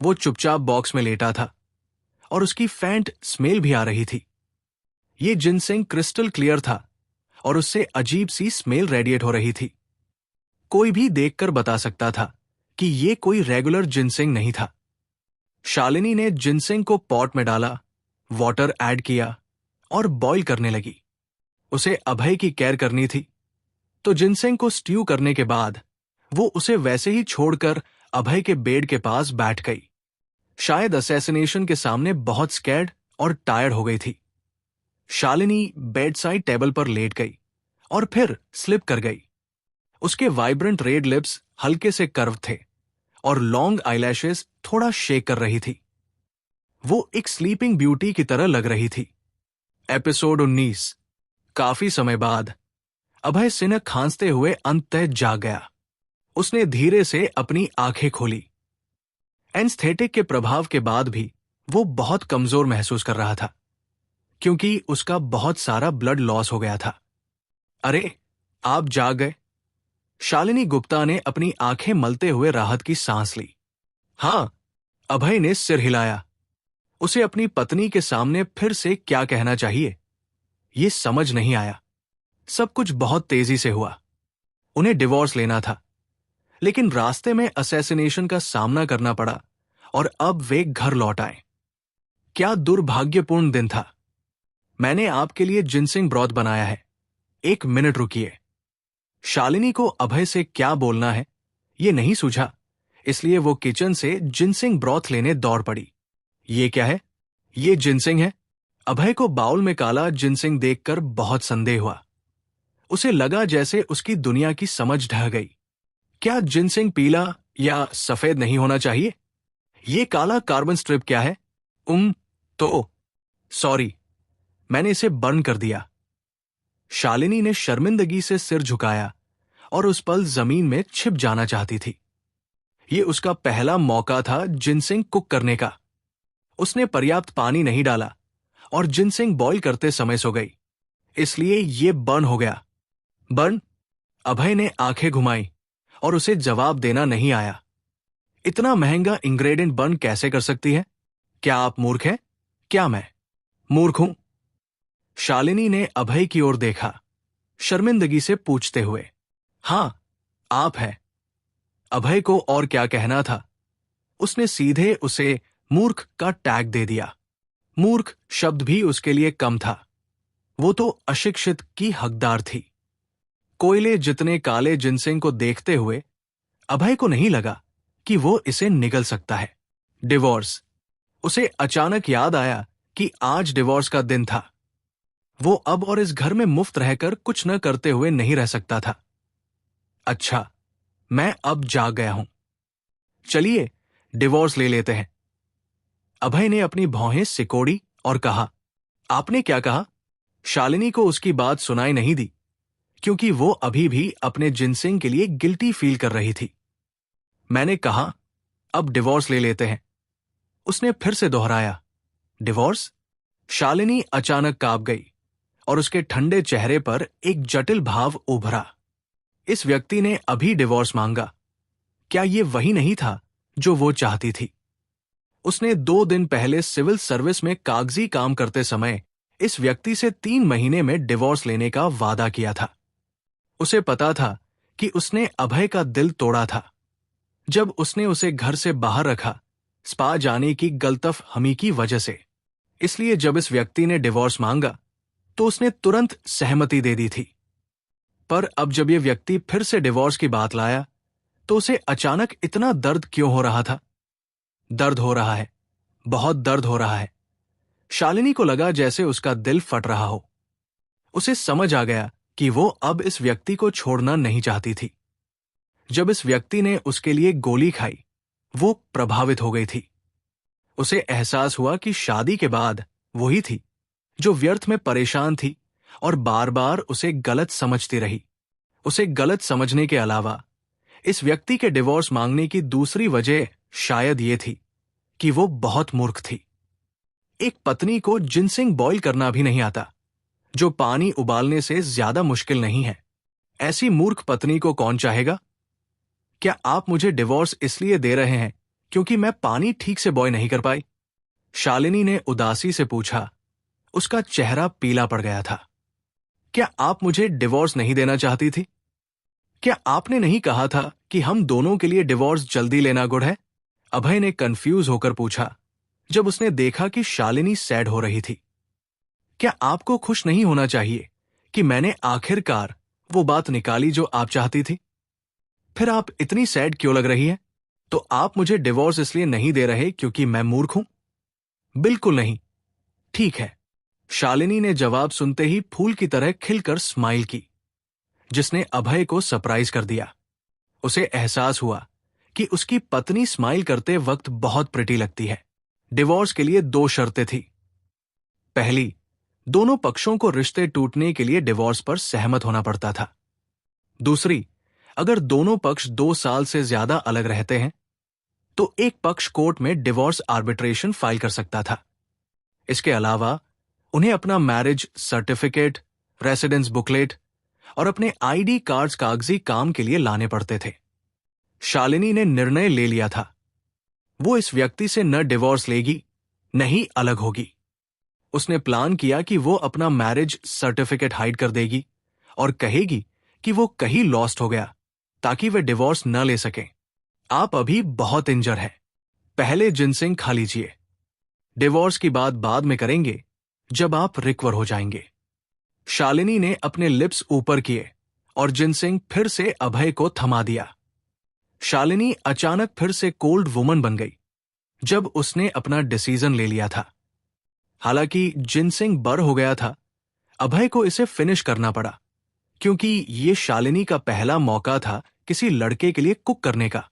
वो चुपचाप बॉक्स में लेटा था और उसकी फैंट स्मेल भी आ रही थी। ये जिनसिंग क्रिस्टल क्लियर था और उससे अजीब सी स्मेल रेडिएट हो रही थी। कोई भी देखकर बता सकता था कि ये कोई रेगुलर जिनसिंग नहीं था। शालिनी ने जिनसिंग को पॉट में डाला, वाटर ऐड किया और बॉईल करने लगी। उसे अभय की केयर करनी थी, तो जिनसिंग को स्ट्यू करने के बाद वो उसे वैसे ही छोड़कर अभय के बेड के पास बैठ गई। शायद असैसिनेशन के सामने बहुत स्कैर्ड और टायर्ड हो गई थी। शालिनी बेड साइड टेबल पर लेट गई और फिर स्लिप कर गई। उसके वाइब्रेंट रेड लिप्स हल्के से कर्व थे और लॉन्ग आईलैशेस थोड़ा शेक कर रही थी। वो एक स्लीपिंग ब्यूटी की तरह लग रही थी। एपिसोड 19। काफी समय बाद अभय सिन्हा खांसते हुए अंततः जाग गया। उसने धीरे से अपनी आंखें खोली। एनेस्थेटिक के प्रभाव के बाद भी वो बहुत कमजोर महसूस कर रहा था क्योंकि उसका बहुत सारा ब्लड लॉस हो गया था। अरे, आप जाग गए? शालिनी गुप्ता ने अपनी आंखें मलते हुए राहत की सांस ली। हां, अभय ने सिर हिलाया। उसे अपनी पत्नी के सामने फिर से क्या कहना चाहिए, ये समझ नहीं आया। सब कुछ बहुत तेजी से हुआ। उन्हें डिवोर्स लेना था, लेकिन रास्ते में असैसिनेशन का सामना करना पड़ा और अब वे घर लौट आए। क्या दुर्भाग्यपूर्ण दिन था। मैंने आपके लिए जिनसिंग ब्रॉथ बनाया है, 1 मिनट रुकिए। शालिनी को अभय से क्या बोलना है ये नहीं सूझा, इसलिए वो किचन से जिनसिंग ब्रॉथ लेने दौड़ पड़ी। ये क्या है? ये जिनसिंग है? अभय को बाउल में काला जिनसिंग देखकर बहुत संदेह हुआ। उसे लगा जैसे उसकी दुनिया की समझ ढह गई। क्या जिनसिंग पीला या सफेद नहीं होना चाहिए? ये काला कार्बन स्ट्रिप क्या है? तो सॉरी, मैंने इसे बर्न कर दिया। शालिनी ने शर्मिंदगी से सिर झुकाया और उस पल जमीन में छिप जाना चाहती थी। ये उसका पहला मौका था जिनसिंग कुक करने का। उसने पर्याप्त पानी नहीं डाला और जिनसिंग बॉईल करते समय सो गई, इसलिए ये बर्न हो गया। बर्न? अभय ने आंखें घुमाई और उसे जवाब देना नहीं आया। इतना महंगा इंग्रेडिएंट बर्न कैसे कर सकती है? क्या आप मूर्ख हैं? क्या मैं मूर्ख हूं? शालिनी ने अभय की ओर देखा, शर्मिंदगी से पूछते हुए। हां, आप हैं। अभय को और क्या कहना था। उसने सीधे उसे मूर्ख का टैग दे दिया। मूर्ख शब्द भी उसके लिए कम था। वो तो अशिक्षित की हकदार थी। कोयले जितने काले जिनसिंग को देखते हुए अभय को नहीं लगा कि वो इसे निगल सकता है। डिवोर्स। उसे अचानक याद आया कि आज डिवोर्स का दिन था। वो अब और इस घर में मुफ्त रहकर कुछ न करते हुए नहीं रह सकता था। अच्छा, मैं अब जाग गया हूं। चलिए डिवोर्स ले लेते हैं। अभय ने अपनी भौहें सिकोड़ी और कहा। आपने क्या कहा? शालिनी को उसकी बात सुनाई नहीं दी, क्योंकि वो अभी भी अपने जिनसिंग के लिए गिल्टी फील कर रही थी। मैंने कहा, अब डिवोर्स ले लेते हैं। उसने फिर से दोहराया। डिवोर्स? शालिनी अचानक कांप गई और उसके ठंडे चेहरे पर एक जटिल भाव उभरा। इस व्यक्ति ने अभी डिवोर्स मांगा। क्या ये वही नहीं था जो वो चाहती थी? उसने 2 दिन पहले सिविल सर्विस में कागजी काम करते समय इस व्यक्ति से 3 महीने में डिवोर्स लेने का वादा किया था। उसे पता था कि उसने अभय का दिल तोड़ा था जब उसने उसे घर से बाहर रखा, स्पा जाने की गलतफ हमी की वजह से। इसलिए जब इस व्यक्ति ने डिवोर्स मांगा तो उसने तुरंत सहमति दे दी थी। पर अब जब यह व्यक्ति फिर से डिवोर्स की बात लाया तो उसे अचानक इतना दर्द क्यों हो रहा था? दर्द हो रहा है, बहुत दर्द हो रहा है। शालिनी को लगा जैसे उसका दिल फट रहा हो। उसे समझ आ गया कि वो अब इस व्यक्ति को छोड़ना नहीं चाहती थी। जब इस व्यक्ति ने उसके लिए गोली खाई, वो प्रभावित हो गई थी। उसे एहसास हुआ कि शादी के बाद वही थी जो व्यर्थ में परेशान थी और बार बार उसे गलत समझती रही। उसे गलत समझने के अलावा इस व्यक्ति के डिवोर्स मांगने की दूसरी वजह शायद ये थी कि वो बहुत मूर्ख थी। एक पत्नी को जिनसिंग बॉईल करना भी नहीं आता, जो पानी उबालने से ज्यादा मुश्किल नहीं है। ऐसी मूर्ख पत्नी को कौन चाहेगा? क्या आप मुझे डिवोर्स इसलिए दे रहे हैं क्योंकि मैं पानी ठीक से बॉईल नहीं कर पाई? शालिनी ने उदासी से पूछा। उसका चेहरा पीला पड़ गया था। क्या आप मुझे डिवोर्स नहीं देना चाहती थी? क्या आपने नहीं कहा था कि हम दोनों के लिए डिवोर्स जल्दी लेना गुड है? अभय ने कंफ्यूज होकर पूछा जब उसने देखा कि शालिनी सैड हो रही थी। क्या आपको खुश नहीं होना चाहिए कि मैंने आखिरकार वो बात निकाली जो आप चाहती थी? फिर आप इतनी सैड क्यों लग रही है? तो आप मुझे डिवोर्स इसलिए नहीं दे रहे क्योंकि मैं मूर्ख हूं? बिल्कुल नहीं। ठीक है। शालिनी ने जवाब सुनते ही फूल की तरह खिलकर स्माइल की, जिसने अभय को सरप्राइज कर दिया। उसे एहसास हुआ कि उसकी पत्नी स्माइल करते वक्त बहुत प्रिटी लगती है। डिवोर्स के लिए 2 शर्तें थी। पहली, दोनों पक्षों को रिश्ते टूटने के लिए डिवोर्स पर सहमत होना पड़ता था। दूसरी, अगर दोनों पक्ष 2 साल से ज्यादा अलग रहते हैं तो एक पक्ष कोर्ट में डिवोर्स आर्बिट्रेशन फाइल कर सकता था। इसके अलावा उन्हें अपना मैरिज सर्टिफिकेट, रेसिडेंस बुकलेट और अपने आईडी कार्ड्स कागजी काम के लिए लाने पड़ते थे। शालिनी ने निर्णय ले लिया था। वो इस व्यक्ति से न डिवोर्स लेगी, न ही अलग होगी। उसने प्लान किया कि वो अपना मैरिज सर्टिफिकेट हाइड कर देगी और कहेगी कि वो कहीं लॉस्ट हो गया ताकि वे डिवोर्स न ले सके। आप अभी बहुत इंजर हैं। पहले जिनसिंग खा लीजिए। डिवोर्स की बात बाद में करेंगे जब आप रिकवर हो जाएंगे। शालिनी ने अपने लिप्स ऊपर किए और जिनसिंग फिर से अभय को थमा दिया। शालिनी अचानक फिर से कोल्ड वुमन बन गई जब उसने अपना डिसीजन ले लिया था। हालांकि जिनसिंग बर हो गया था, अभय को इसे फिनिश करना पड़ा, क्योंकि ये शालिनी का पहला मौका था किसी लड़के के लिए कुक करने का।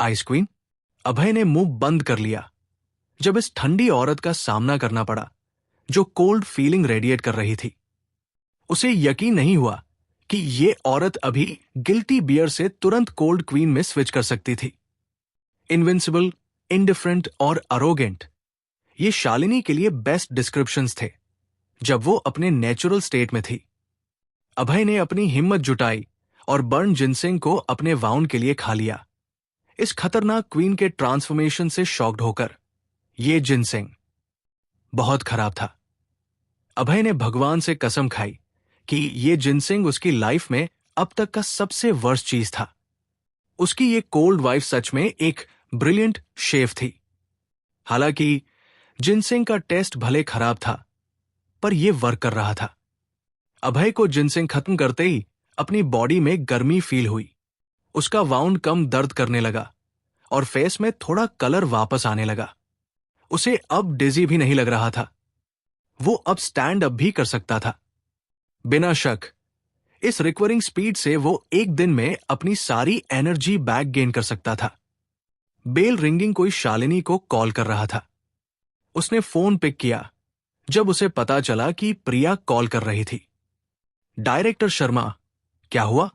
आइस क्वीन, अभय ने मुंह बंद कर लिया जब इस ठंडी औरत का सामना करना पड़ा जो कोल्ड फीलिंग रेडिएट कर रही थी। उसे यकीन नहीं हुआ कि ये औरत अभी गिल्टी बियर से तुरंत कोल्ड क्वीन में स्विच कर सकती थी। इनविंसिबल, इंडिफरेंट और अरोगेंट, ये शालिनी के लिए बेस्ट डिस्क्रिप्शंस थे जब वो अपने नेचुरल स्टेट में थी। अभय ने अपनी हिम्मत जुटाई और बर्न जिनसिंग को अपने वाउंड के लिए खा लिया। इस खतरनाक क्वीन के ट्रांसफॉर्मेशन से शॉक्ड होकर ये जिनसिंग बहुत खराब था। अभय ने भगवान से कसम खाई कि ये जिनसिंग उसकी लाइफ में अब तक का सबसे वर्स्ट चीज था। उसकी ये कोल्ड वाइफ सच में एक ब्रिलियंट शेफ थी। हालांकि जिनसिंग का टेस्ट भले खराब था, पर यह वर्क कर रहा था। अभय को जिनसिंग खत्म करते ही अपनी बॉडी में गर्मी फील हुई। उसका वाउंड कम दर्द करने लगा और फेस में थोड़ा कलर वापस आने लगा। उसे अब डिजी भी नहीं लग रहा था। वो अब स्टैंड अप भी कर सकता था। बिना शक इस रिकवरिंग स्पीड से वो एक दिन में अपनी सारी एनर्जी बैक गेन कर सकता था। बेल रिंगिंग कोई शालिनी को कॉल कर रहा था। उसने फोन पिक किया जब उसे पता चला कि प्रिया कॉल कर रही थी। डायरेक्टर शर्मा, क्या हुआ?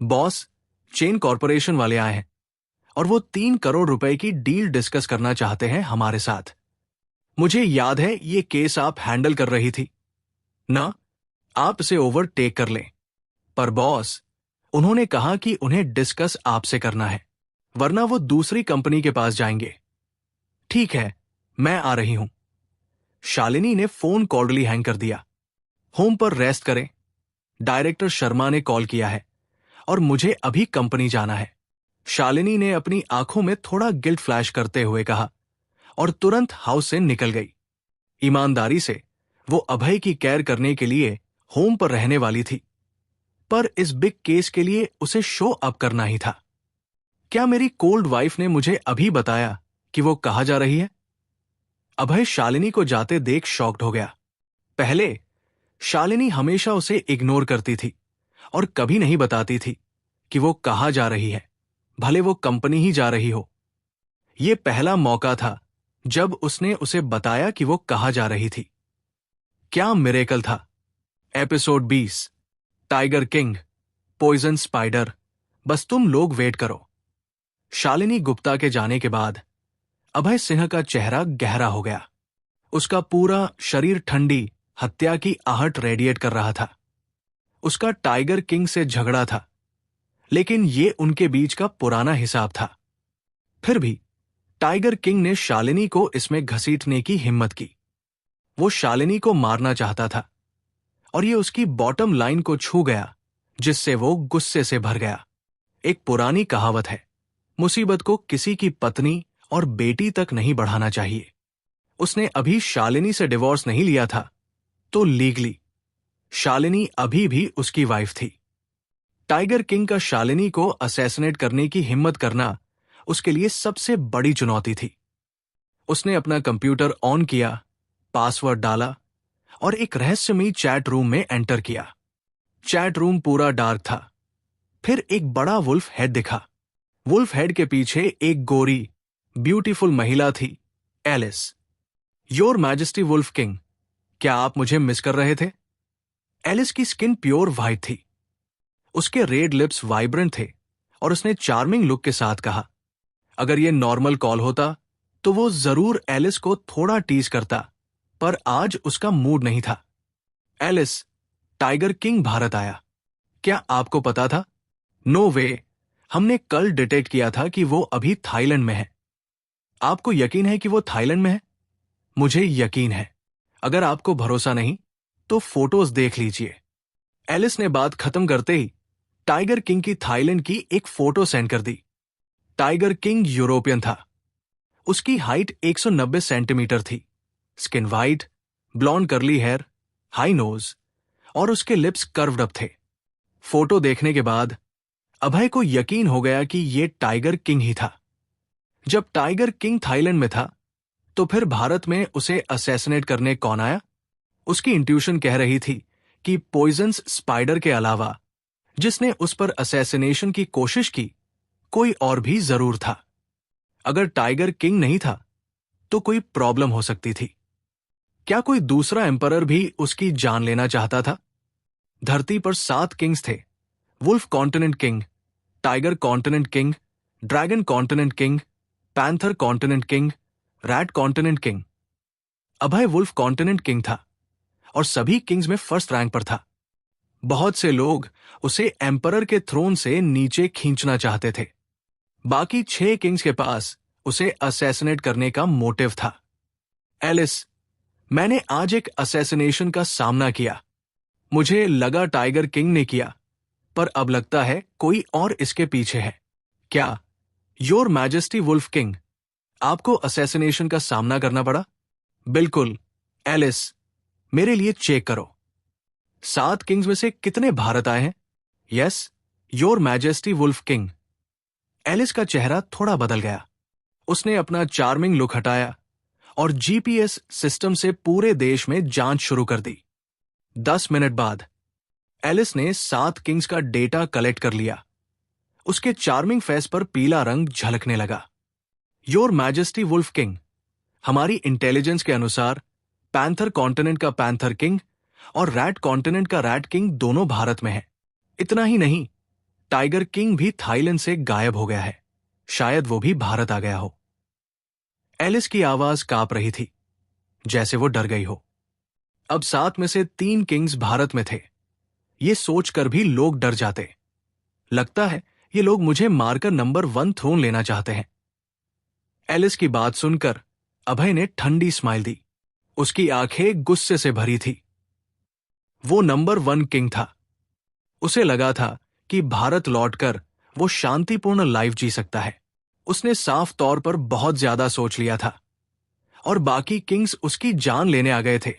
बॉस, चेन कॉरपोरेशन वाले आए हैं और वो 3 करोड़ रुपए की डील डिस्कस करना चाहते हैं हमारे साथ। मुझे याद है ये केस आप हैंडल कर रही थी ना, आप इसे ओवरटेक कर लें। पर बॉस, उन्होंने कहा कि उन्हें डिस्कस आपसे करना है, वरना वो दूसरी कंपनी के पास जाएंगे। ठीक है, मैं आ रही हूं। शालिनी ने फोन कॉर्डली हैंग कर दिया। होम पर रेस्ट करें, डायरेक्टर शर्मा ने कॉल किया है और मुझे अभी कंपनी जाना है। शालिनी ने अपनी आंखों में थोड़ा गिल्ट फ्लैश करते हुए कहा और तुरंत हाउस से निकल गई। ईमानदारी से वो अभय की केयर करने के लिए होम पर रहने वाली थी, पर इस बिग केस के लिए उसे शो अप करना ही था। क्या मेरी कोल्ड वाइफ ने मुझे अभी बताया कि वो कहां जा रही है? अभय शालिनी को जाते देख शॉक्ड हो गया। पहले शालिनी हमेशा उसे इग्नोर करती थी और कभी नहीं बताती थी कि वो कहां जा रही है, भले वो कंपनी ही जा रही हो। ये पहला मौका था जब उसने उसे बताया कि वो कहां जा रही थी। क्या मिरेकल था। Episode 20, tiger king, poison spider. बस तुम लोग वेट करो। शालिनी गुप्ता के जाने के बाद अभय सिंह का चेहरा गहरा हो गया। उसका पूरा शरीर ठंडी हत्या की आहट रेडिएट कर रहा था। उसका टाइगर किंग से झगड़ा था, लेकिन ये उनके बीच का पुराना हिसाब था। फिर भी टाइगर किंग ने शालिनी को इसमें घसीटने की हिम्मत की। वो शालिनी को मारना चाहता था और ये उसकी बॉटम लाइन को छू गया, जिससे वो गुस्से से भर गया। एक पुरानी कहावत है, मुसीबत को किसी की पत्नी और बेटी तक नहीं बढ़ाना चाहिए। उसने अभी शालिनी से डिवोर्स नहीं लिया था, तो लीगली शालिनी अभी भी उसकी वाइफ थी। टाइगर किंग का शालिनी को असैसिनेट करने की हिम्मत करना उसके लिए सबसे बड़ी चुनौती थी। उसने अपना कंप्यूटर ऑन किया, पासवर्ड डाला और एक रहस्यमयी चैट रूम में एंटर किया। चैट रूम पूरा डार्क था। फिर एक बड़ा वुल्फ हेड दिखा। वुल्फ हेड के पीछे एक गोरी ब्यूटीफुल महिला थी, Alice. Your majesty wolf king, क्या आप मुझे मिस कर रहे थे? एलिस की स्किन प्योर व्हाइट थी। उसके रेड लिप्स वाइब्रेंट थे और उसने चार्मिंग लुक के साथ कहा, अगर ये नॉर्मल कॉल होता तो वो जरूर एलिस को थोड़ा टीज करता, पर आज उसका मूड नहीं था। एलिस, टाइगर किंग भारत आया। क्या आपको पता था? नो वे, हमने कल डिटेक्ट किया था कि वो अभी थाईलैंड में है। आपको यकीन है कि वो थाईलैंड में है? मुझे यकीन है। अगर आपको भरोसा नहीं तो फोटोज देख लीजिए। एलिस ने बात खत्म करते ही टाइगर किंग की थाईलैंड की एक फोटो सेंड कर दी। टाइगर किंग यूरोपियन था। उसकी हाइट 190 सेंटीमीटर थी, skin white, blond curly hair, high nose और उसके लिप्स कर्व्ड अप थे। फोटो देखने के बाद अभय को यकीन हो गया कि यह टाइगर किंग ही था। जब टाइगर किंग थाईलैंड में था तो फिर भारत में उसे असैसिनेट करने कौन आया? उसकी इंट्यूशन कह रही थी कि पॉइजन्स स्पाइडर के अलावा जिसने उस पर असैसिनेशन की कोशिश की, कोई और भी जरूर था। अगर टाइगर किंग नहीं था तो कोई प्रॉब्लम हो सकती थी। क्या कोई दूसरा एम्परर भी उसकी जान लेना चाहता था? धरती पर 7 किंग्स थे, wolf continent king, tiger continent king, dragon continent king, panther continent king, rat continent king. Abhay wolf continent king था और सभी किंग्स में फर्स्ट रैंक पर था। बहुत से लोग उसे एम्परर के थ्रोन से नीचे खींचना चाहते थे। बाकी 6 किंग्स के पास उसे असैसिनेट करने का मोटिव था। एलिस, मैंने आज एक असैसिनेशन का सामना किया। मुझे लगा टाइगर किंग ने किया, पर अब लगता है कोई और इसके पीछे है। क्या योर मैजेस्टी वुल्फ किंग, आपको असैसिनेशन का सामना करना पड़ा? बिल्कुल। एलिस, मेरे लिए चेक करो। 7 किंग्स में से कितने भारत आए हैं? Yes, your majesty wolf king. Alice का चेहरा थोड़ा बदल गया। उसने अपना चार्मिंग लुक हटाया और जीपीएस सिस्टम से पूरे देश में जांच शुरू कर दी। 10 मिनट बाद एलिस ने 7 किंग्स का डेटा कलेक्ट कर लिया। उसके चार्मिंग फेस पर पीला रंग झलकने लगा। योर मैजेस्टी वुल्फ किंग, हमारी इंटेलिजेंस के अनुसार पैंथर कॉन्टिनेंट का पैंथर किंग और रैट कॉन्टिनेंट का रैट किंग दोनों भारत में हैं। इतना ही नहीं, टाइगर किंग भी थाईलैंड से गायब हो गया है। शायद वो भी भारत आ गया हो। एलिस की आवाज कांप रही थी, जैसे वो डर गई हो। अब 7 में से 3 किंग्स भारत में थे। ये सोचकर भी लोग डर जाते। लगता है ये लोग मुझे मारकर नंबर 1 थ्रोन लेना चाहते हैं। एलिस की बात सुनकर अभय ने ठंडी स्माइल दी। उसकी आंखें गुस्से से भरी थी। वो नंबर 1 किंग था। उसे लगा था कि भारत लौटकर वो शांतिपूर्ण लाइफ जी सकता है। उसने साफ तौर पर बहुत ज्यादा सोच लिया था और बाकी किंग्स उसकी जान लेने आ गए थे।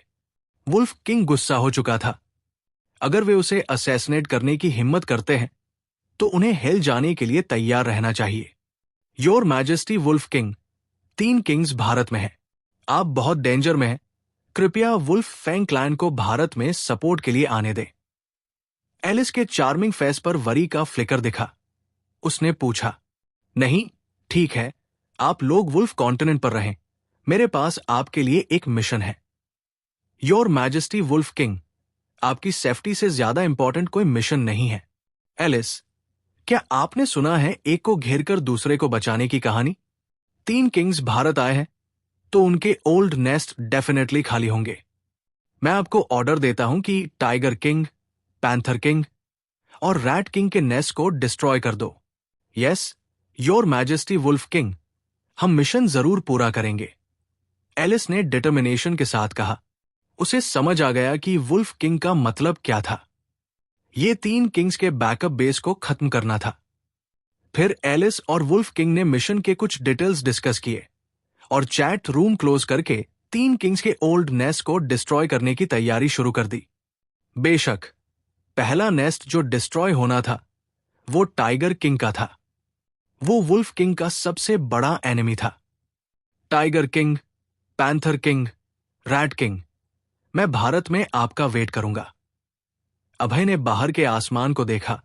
वुल्फ किंग गुस्सा हो चुका था। अगर वे उसे असैसिनेट करने की हिम्मत करते हैं तो उन्हें हेल जाने के लिए तैयार रहना चाहिए। Your majesty wolf king, 3 kings Bharat में हैं। आप बहुत डेंजर में हैं। कृपया वुल्फ फैंग क्लैन को भारत में सपोर्ट के लिए आने दें। एलिस के चार्मिंग फेस पर वरी का फ्लिकर दिखा। उसने पूछा, नहीं, ठीक है, आप लोग वुल्फ कॉन्टिनेंट पर रहें। मेरे पास आपके लिए एक मिशन है। योर मैजेस्टी वुल्फ किंग, आपकी सेफ्टी से ज्यादा इंपॉर्टेंट कोई मिशन नहीं है। एलिस, क्या आपने सुना है एक को घेरकर दूसरे को बचाने की कहानी? 3 किंग्स भारत आए हैं तो उनके ओल्ड नेस्ट डेफिनेटली खाली होंगे। मैं आपको ऑर्डर देता हूं कि टाइगर किंग, पैंथर किंग और रैट किंग के नेस्ट को डिस्ट्रॉय कर दो। Yes, your majesty wolf king, हम मिशन जरूर पूरा करेंगे। एलिस ने डिटर्मिनेशन के साथ कहा। उसे समझ आ गया कि वुल्फ किंग का मतलब क्या था। ये 3 किंग्स के बैकअप बेस को खत्म करना था। फिर एलिस और वुल्फ किंग ने मिशन के कुछ डिटेल्स डिस्कस किए और चैट रूम क्लोज करके 3 किंग्स के ओल्ड नेस्ट को डिस्ट्रॉय करने की तैयारी शुरू कर दी। बेशक पहला नेस्ट जो डिस्ट्रॉय होना था वो टाइगर किंग का था। वो वुल्फ किंग का सबसे बड़ा एनिमी था। Tiger king, panther king, rat king, मैं भारत में आपका वेट करूंगा। अभय ने बाहर के आसमान को देखा।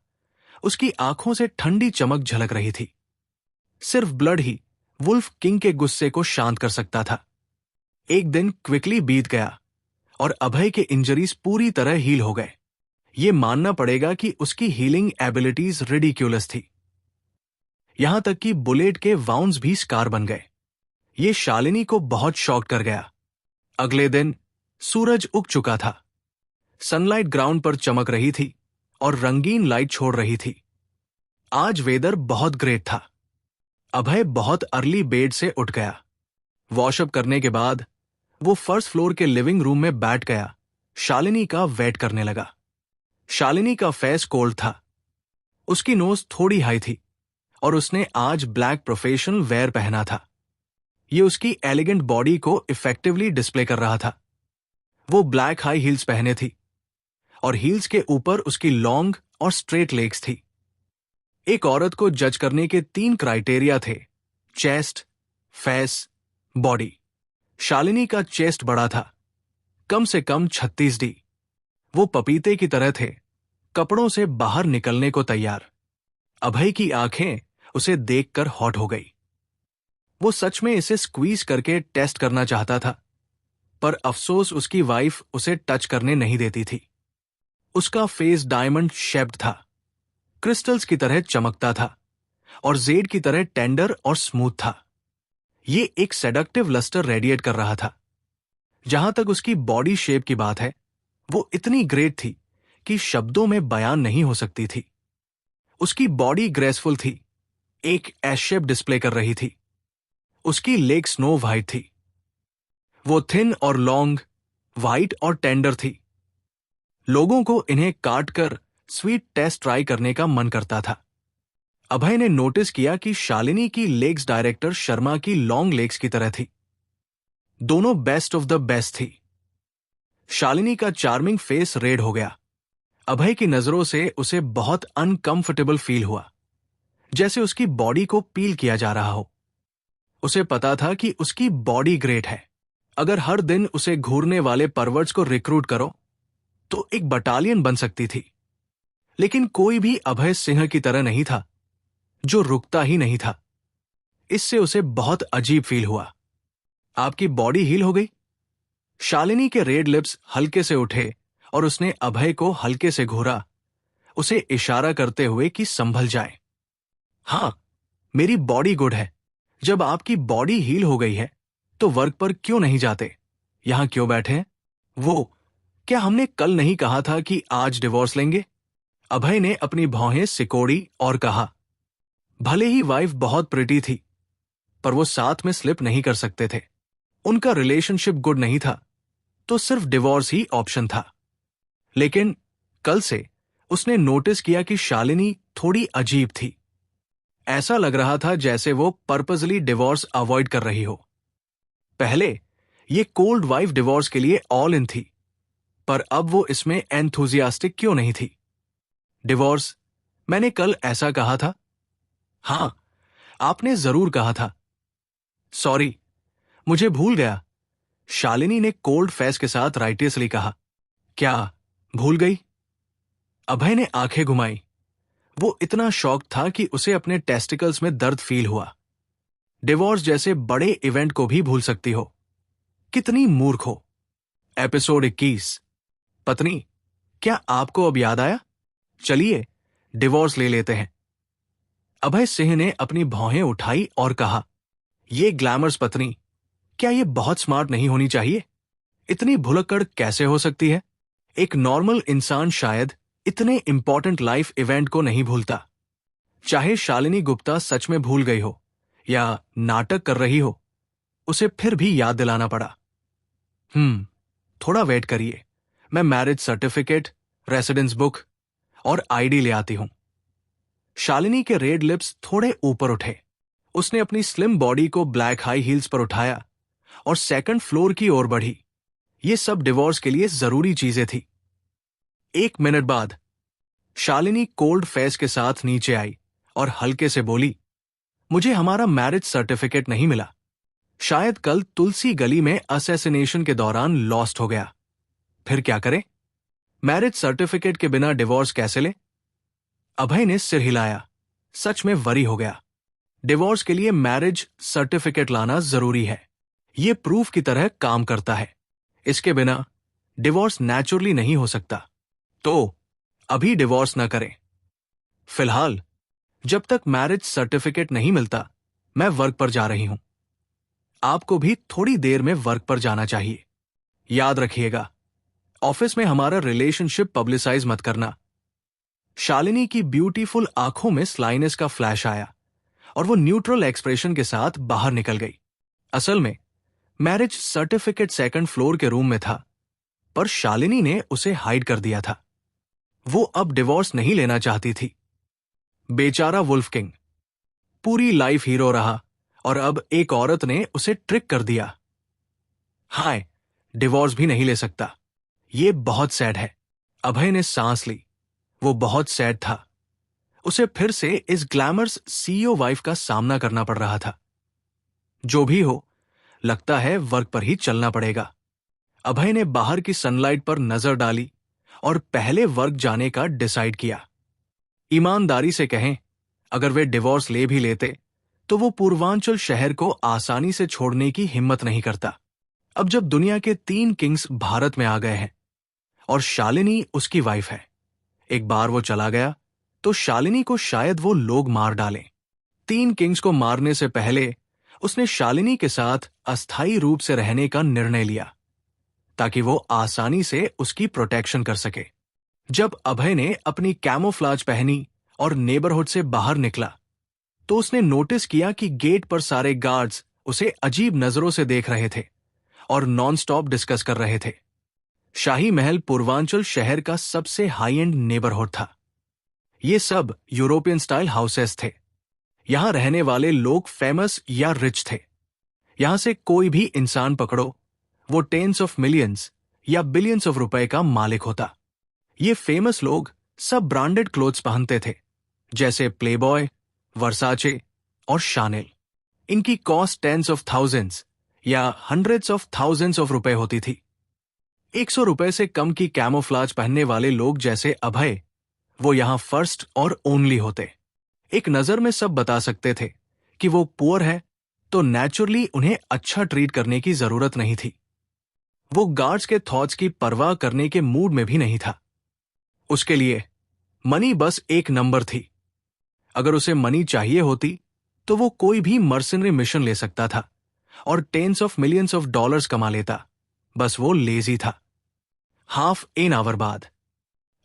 उसकी आंखों से ठंडी चमक झलक रही थी। सिर्फ ब्लड ही वुल्फ किंग के गुस्से को शांत कर सकता था। एक दिन क्विकली बीत गया और अभय के इंजरीज पूरी तरह हील हो गए। ये मानना पड़ेगा कि उसकी हीलिंग एबिलिटीज रिडिक्यूलस थी। यहां तक कि बुलेट के वाउंड्स भी स्कार बन गए। ये शालिनी को बहुत शॉक कर गया। अगले दिन सूरज उग चुका था। सनलाइट ग्राउंड पर चमक रही थी और रंगीन लाइट छोड़ रही थी। आज वेदर बहुत ग्रेट था। अभय बहुत अर्ली बेड से उठ गया। वॉशअप करने के बाद वो फर्स्ट फ्लोर के लिविंग रूम में बैठ गया। शालिनी का वेट करने लगा। शालिनी का फेस कोल्ड था। उसकी नोज थोड़ी हाई थी और उसने आज ब्लैक प्रोफेशनल वेयर पहना था। ये उसकी एलिगेंट बॉडी को इफेक्टिवली डिस्प्ले कर रहा था। वो ब्लैक हाई हील्स पहने थी और हील्स के ऊपर उसकी लॉन्ग और स्ट्रेट लेग्स थी। एक औरत को जज करने के 3 क्राइटेरिया थे: चेस्ट, फेस, बॉडी। शालिनी का चेस्ट बड़ा था, कम से कम 36 डी। वो पपीते की तरह थे, कपड़ों से बाहर निकलने को तैयार। अभय की आंखें उसे देखकर हॉट हो गई। वो सच में इसे स्क्वीज करके टेस्ट करना चाहता था, पर अफसोस उसकी वाइफ उसे टच करने नहीं देती थी। उसका फेस डायमंड शेप्ड था, क्रिस्टल्स की तरह चमकता था और जेड की तरह टेंडर और स्मूथ था। ये एक सेडक्टिव लस्टर रेडिएट कर रहा था। जहां तक उसकी बॉडी शेप की बात है, वो इतनी ग्रेट थी कि शब्दों में बयान नहीं हो सकती थी। उसकी बॉडी ग्रेसफुल थी, एक एस शेप डिस्प्ले कर रही थी। उसकी लेग स्नो व्हाइट थी। वो थिन और लॉन्ग, व्हाइट और टेंडर थी। लोगों को इन्हें काट कर स्वीट टेस्ट ट्राई करने का मन करता था। अभय ने नोटिस किया कि शालिनी की लेग्स डायरेक्टर शर्मा की लॉन्ग लेग्स की तरह थी। दोनों बेस्ट ऑफ द बेस्ट थी। शालिनी का चार्मिंग फेस रेड हो गया। अभय की नजरों से उसे बहुत अनकंफर्टेबल फील हुआ, जैसे उसकी बॉडी को पील किया जा रहा हो। उसे पता था कि उसकी बॉडी ग्रेट है। अगर हर दिन उसे घूरने वाले परवर्ट्स को रिक्रूट करो तो एक बटालियन बन सकती थी। लेकिन कोई भी अभय सिंह की तरह नहीं था, जो रुकता ही नहीं था। इससे उसे बहुत अजीब फील हुआ। आपकी बॉडी हील हो गई? शालिनी के रेड लिप्स हल्के से उठे और उसने अभय को हल्के से घूरा, उसे इशारा करते हुए कि संभल जाए। हां, मेरी बॉडी गुड है। जब आपकी बॉडी हील हो गई है तो वर्क पर क्यों नहीं जाते? यहां क्यों बैठे हैं? वो, क्या हमने कल नहीं कहा था कि आज डिवोर्स लेंगे? अभय ने अपनी भौहें सिकोड़ी और कहा। भले ही वाइफ बहुत प्रिटी थी, पर वो साथ में स्लिप नहीं कर सकते थे। उनका रिलेशनशिप गुड नहीं था, तो सिर्फ डिवोर्स ही ऑप्शन था। लेकिन कल से उसने नोटिस किया कि शालिनी थोड़ी अजीब थी। ऐसा लग रहा था जैसे वो पर्पसली डिवोर्स अवॉइड कर रही हो। पहले ये कोल्ड वाइफ डिवोर्स के लिए ऑल इन थी, पर अब वो इसमें एंथुजियास्टिक क्यों नहीं थी? डिवोर्स, मैंने कल ऐसा कहा था? हां, आपने जरूर कहा था। सॉरी, मुझे भूल गया, शालिनी ने कोल्ड फेस के साथ राइटियसली कहा। क्या भूल गई? अभय ने आंखें घुमाई। वो इतना शॉक था कि उसे अपने टेस्टिकल्स में दर्द फील हुआ। डिवोर्स जैसे बड़े इवेंट को भी भूल सकती हो। कितनी मूर्ख हो। एपिसोड 21। पत्नी, क्या आपको अब याद आया? चलिए डिवोर्स ले लेते हैं। अभय सिंह ने अपनी भौहें उठाई और कहा, ये ग्लैमर्स पत्नी, क्या ये बहुत स्मार्ट नहीं होनी चाहिए? इतनी भुलक्कड़ कैसे हो सकती है? एक नॉर्मल इंसान शायद इतने इंपॉर्टेंट लाइफ इवेंट को नहीं भूलता। चाहे शालिनी गुप्ता सच में भूल गई हो या नाटक कर रही हो, उसे फिर भी याद दिलाना पड़ा। थोड़ा वेट करिए, मैं मैरिज सर्टिफिकेट, रेसिडेंस बुक और आईडी ले आती हूं। शालिनी के रेड लिप्स थोड़े ऊपर उठे। उसने अपनी स्लिम बॉडी को ब्लैक हाई हील्स पर उठाया और सेकंड फ्लोर की ओर बढ़ी। ये सब डिवोर्स के लिए जरूरी चीजें थी। 1 मिनट बाद शालिनी कोल्ड फेस के साथ नीचे आई और हल्के से बोली, मुझे हमारा मैरिज सर्टिफिकेट नहीं मिला। शायद कल तुलसी गली में असैसिनेशन के दौरान लॉस्ट हो गया। फिर क्या करें? मैरिज सर्टिफिकेट के बिना डिवोर्स कैसे ले? अभय ने सिर हिलाया। सच में वरी हो गया। डिवोर्स के लिए मैरिज सर्टिफिकेट लाना जरूरी है। यह प्रूफ की तरह काम करता है। इसके बिना डिवोर्स नेचुरली नहीं हो सकता। तो अभी डिवोर्स न करें। फिलहाल जब तक मैरिज सर्टिफिकेट नहीं मिलता, मैं वर्क पर जा रही हूं। आपको भी थोड़ी देर में वर्क पर जाना चाहिए। याद रखिएगा, ऑफिस में हमारा रिलेशनशिप पब्लिसाइज मत करना। शालिनी की ब्यूटीफुल आंखों में स्लाइनेस का फ्लैश आया और वो न्यूट्रल एक्सप्रेशन के साथ बाहर निकल गई। असल में मैरिज सर्टिफिकेट सेकंड फ्लोर के रूम में था, पर शालिनी ने उसे हाइड कर दिया था। वो अब डिवोर्स नहीं लेना चाहती थी। बेचारा वुल्फकिंग पूरी लाइफ हीरो रहा और अब एक औरत ने उसे ट्रिक कर दिया। हाय, डिवोर्स भी नहीं ले सकता। ये बहुत सैड है। अभय ने सांस ली। वो बहुत सैड था। उसे फिर से इस ग्लैमर्स सीईओ वाइफ का सामना करना पड़ रहा था। जो भी हो, लगता है वर्क पर ही चलना पड़ेगा। अभय ने बाहर की सनलाइट पर नजर डाली और पहले वर्क जाने का डिसाइड किया। ईमानदारी से कहें, अगर वे डिवोर्स ले भी लेते तो वो पूर्वांचल शहर को आसानी से छोड़ने की हिम्मत नहीं करता। अब जब दुनिया के 3 किंग्स भारत में आ गए हैं और शालिनी उसकी वाइफ है, एक बार वो चला गया तो शालिनी को शायद वो लोग मार डालें। 3 किंग्स को मारने से पहले उसने शालिनी के साथ अस्थायी रूप से रहने का निर्णय लिया ताकि वो आसानी से उसकी प्रोटेक्शन कर सके। जब अभय ने अपनी कैमोफ्लाज पहनी और नेबरहुड से बाहर निकला तो उसने नोटिस किया कि गेट पर सारे गार्ड्स उसे अजीब नजरों से देख रहे थे और नॉनस्टॉप डिस्कस कर रहे थे। शाही महल पूर्वांचल शहर का सबसे हाई एंड नेबरहुड था। ये सब यूरोपियन स्टाइल हाउसेस थे। यहां रहने वाले लोग फेमस या रिच थे। यहां से कोई भी इंसान पकड़ो, वो टेंस ऑफ मिलियंस या बिलियंस ऑफ रुपए का मालिक होता। ये फेमस लोग सब ब्रांडेड क्लोथ्स पहनते थे, जैसे प्लेबॉय, वर्साचे और शानेल। इनकी कॉस्ट टेंस ऑफ थाउजेंड्स या हंड्रेड्स ऑफ थाउजेंड्स ऑफ रुपए होती थी। 100 रुपए से कम की कैमोफ्लाज पहनने वाले लोग जैसे अभय, वो यहां फर्स्ट और ओनली होते। एक नजर में सब बता सकते थे कि वो पुअर है, तो नेचुरली उन्हें अच्छा ट्रीट करने की जरूरत नहीं थी। वो गार्ड्स के थॉट्स की परवाह करने के मूड में भी नहीं था। उसके लिए मनी बस एक नंबर थी। अगर उसे मनी चाहिए होती तो वो कोई भी मर्सनरी मिशन ले सकता था और tens of millions of dollars कमा लेता। बस वो लेजी था। हाफ एन आवर बाद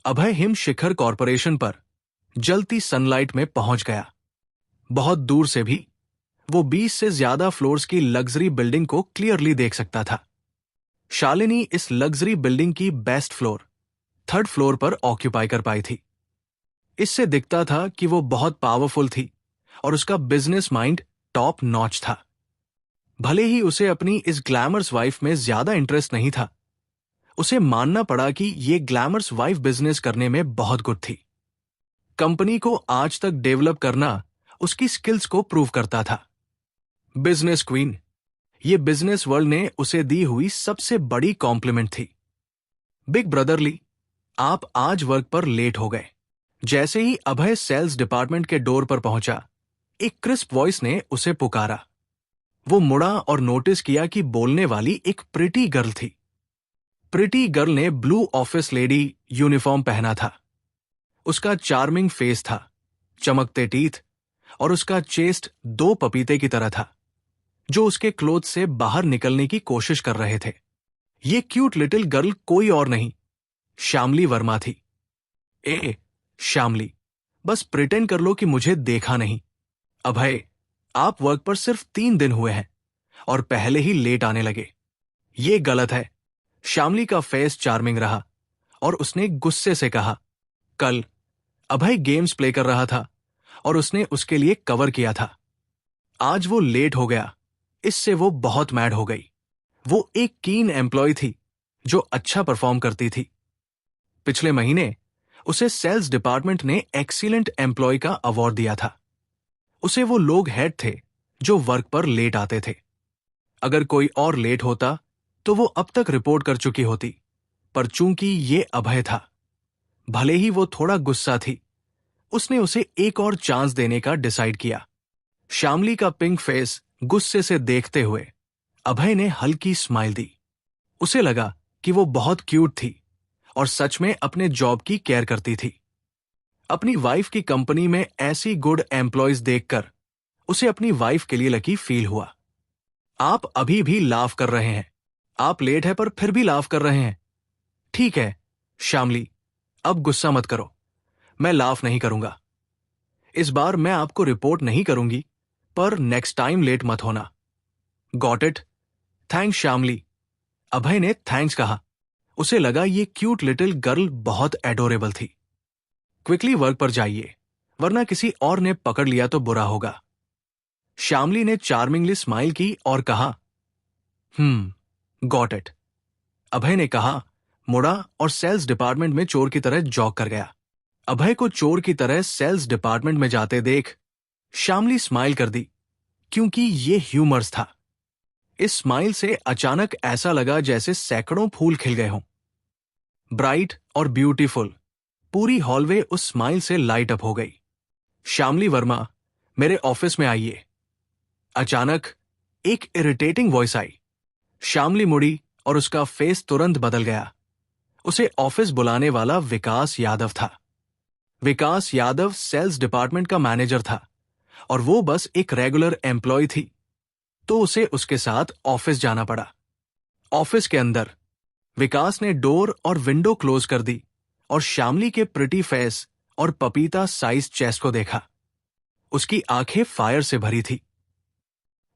अभय हिम शिखर कॉरपोरेशन पर जलती सनलाइट में पहुंच गया। बहुत दूर से भी वो 20 से ज्यादा फ्लोर्स की लग्जरी बिल्डिंग को क्लियरली देख सकता था। शालिनी इस लग्जरी बिल्डिंग की बेस्ट फ्लोर, 3rd फ्लोर पर ऑक्यूपाई कर पाई थी। इससे दिखता था कि वो बहुत पावरफुल थी और उसका बिजनेस माइंड टॉप नॉच था। भले ही उसे अपनी इस ग्लैमरस वाइफ में ज्यादा इंटरेस्ट नहीं था, उसे मानना पड़ा कि ये ग्लैमरस वाइफ बिजनेस करने में बहुत गुड थी। कंपनी को आज तक डेवलप करना उसकी स्किल्स को प्रूव करता था। बिजनेस क्वीन, ये बिजनेस वर्ल्ड ने उसे दी हुई सबसे बड़ी कॉम्प्लीमेंट थी। बिग ब्रदरली, आप आज वर्क पर लेट हो गए। जैसे ही अभय सेल्स डिपार्टमेंट के डोर पर पहुंचा, एक क्रिस्प वॉइस ने उसे पुकारा। वो मुड़ा और नोटिस किया कि बोलने वाली एक प्रिटी गर्ल थी। प्रिटी गर्ल ने ब्लू ऑफिस लेडी यूनिफॉर्म पहना था। उसका चार्मिंग फेस था, चमकते टीथ, और उसका चेस्ट 2 पपीते की तरह था जो उसके क्लोथ से बाहर निकलने की कोशिश कर रहे थे। ये क्यूट लिटिल गर्ल कोई और नहीं, श्यामली वर्मा थी। श्यामली, बस प्रिटेंड कर लो कि मुझे देखा नहीं। अभय, आप वर्क पर सिर्फ 3 दिन हुए हैं और पहले ही लेट आने लगे। ये गलत है। श्यामली का फेस चार्मिंग रहा और उसने गुस्से से कहा, कल अभय गेम्स प्ले कर रहा था और उसने उसके लिए कवर किया था। आज वो लेट हो गया, इससे वो बहुत मैड हो गई। वो एक कीन एम्प्लॉय थी जो अच्छा परफॉर्म करती थी। पिछले महीने उसे सेल्स डिपार्टमेंट ने एक्सीलेंट एम्प्लॉय का अवार्ड दिया था। उसे वो लोग हेड थे जो वर्क पर लेट आते थे। अगर कोई और लेट होता तो वो अब तक रिपोर्ट कर चुकी होती, पर चूंकि ये अभय था, भले ही वो थोड़ा गुस्सा थी, उसने उसे एक और चांस देने का डिसाइड किया। श्यामली का पिंक फेस गुस्से से देखते हुए अभय ने हल्की स्माइल दी। उसे लगा कि वो बहुत क्यूट थी और सच में अपने जॉब की केयर करती थी। अपनी वाइफ की कंपनी में ऐसी गुड एम्प्लॉयज देखकर उसे अपनी वाइफ के लिए लकी फील हुआ। आप अभी भी लाफ कर रहे हैं। आप लेट है पर फिर भी लाफ कर रहे हैं। ठीक है श्यामली, अब गुस्सा मत करो। मैं लाफ नहीं करूंगा। इस बार मैं आपको रिपोर्ट नहीं करूंगी, पर नेक्स्ट टाइम लेट मत होना। Got it? थैंक्स श्यामली। अभय ने थैंक्स कहा। उसे लगा ये क्यूट लिटिल गर्ल बहुत एडोरेबल थी। क्विकली वर्क पर जाइए, वरना किसी और ने पकड़ लिया तो बुरा होगा। श्यामली ने चार्मिंगली स्माइल की और कहा, गॉट इट। अभय ने कहा, मुड़ा और सेल्स डिपार्टमेंट में चोर की तरह जॉग कर गया। अभय को चोर की तरह सेल्स डिपार्टमेंट में जाते देख श्यामली स्माइल कर दी, क्योंकि ये ह्यूमर्स था। इस स्माइल से अचानक ऐसा लगा जैसे सैकड़ों फूल खिल गए हों। ब्राइट और ब्यूटीफुल पूरी हॉलवे उस स्माइल से लाइट अप हो गई। श्यामली वर्मा, मेरे ऑफिस में आइए। अचानक एक इरिटेटिंग वॉइस आई। श्यामली मुड़ी और उसका फेस तुरंत बदल गया। उसे ऑफिस बुलाने वाला विकास यादव था। विकास यादव सेल्स डिपार्टमेंट का मैनेजर था और वो बस एक रेगुलर एम्प्लॉय थी। तो उसे उसके साथ ऑफिस जाना पड़ा। ऑफिस के अंदर विकास ने डोर और विंडो क्लोज कर दी और श्यामली के प्रिटी फेस और पपीता साइज चेस्ट को देखा। उसकी आंखें फायर से भरी थी।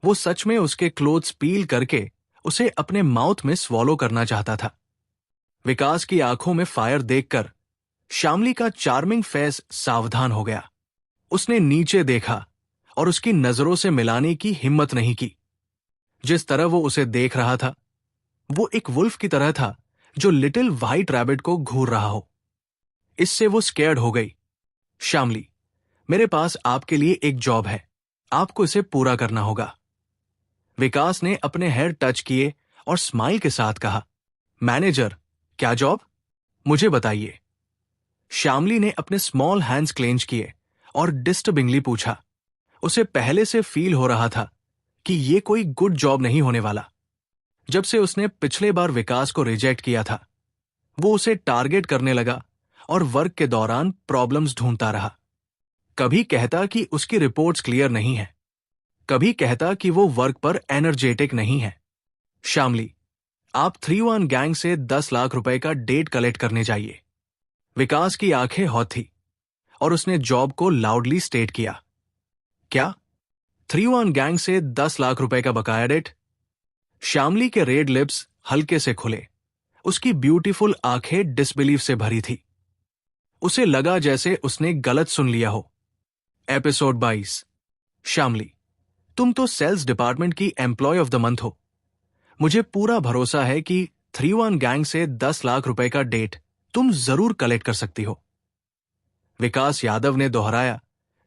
वो सच में उसके क्लोथ्स पील करके उसे अपने माउथ में स्वॉलो करना चाहता था। विकास की आंखों में फायर देखकर श्यामली का चार्मिंग फेस सावधान हो गया। उसने नीचे देखा और उसकी नजरों से मिलाने की हिम्मत नहीं की। जिस तरह वो उसे देख रहा था, वो एक वुल्फ की तरह था जो लिटिल व्हाइट रैबिट को घूर रहा हो। इससे वो स्कैर्ड हो गई। श्यामली, मेरे पास आपके लिए एक जॉब है, आपको इसे पूरा करना होगा। विकास ने अपने हेयर टच किए और स्माइल के साथ कहा, मैनेजर, क्या जॉब? मुझे बताइए। श्यामली ने अपने स्मॉल हैंड्स क्लेंच किए और डिस्टर्बिंगली पूछा। उसे पहले से फील हो रहा था कि ये कोई गुड जॉब नहीं होने वाला। जब से उसने पिछले बार विकास को रिजेक्ट किया था, वो उसे टारगेट करने लगा और वर्क के दौरान प्रॉब्लम्स ढूंढता रहा। कभी कहता कि उसकी रिपोर्ट्स क्लियर नहीं है, कभी कहता कि वो वर्क पर एनर्जेटिक नहीं है। श्यामली, आप 3-1 गैंग से 10 लाख रुपए का डेट कलेक्ट करने जाइए। विकास की आंखें हॉट थी और उसने जॉब को लाउडली स्टेट किया। क्या? 3-1 गैंग से 10 लाख रुपए का बकाया डेट? श्यामली के रेड लिप्स हल्के से खुले। उसकी ब्यूटीफुल आंखें डिसबिलीव से भरी थी। उसे लगा जैसे उसने गलत सुन लिया हो। एपिसोड 22। श्यामली, तुम तो सेल्स डिपार्टमेंट की एम्प्लॉय ऑफ द मंथ हो। मुझे पूरा भरोसा है कि 3-1 गैंग से 10 लाख रुपए का डेट तुम जरूर कलेक्ट कर सकती हो। विकास यादव ने दोहराया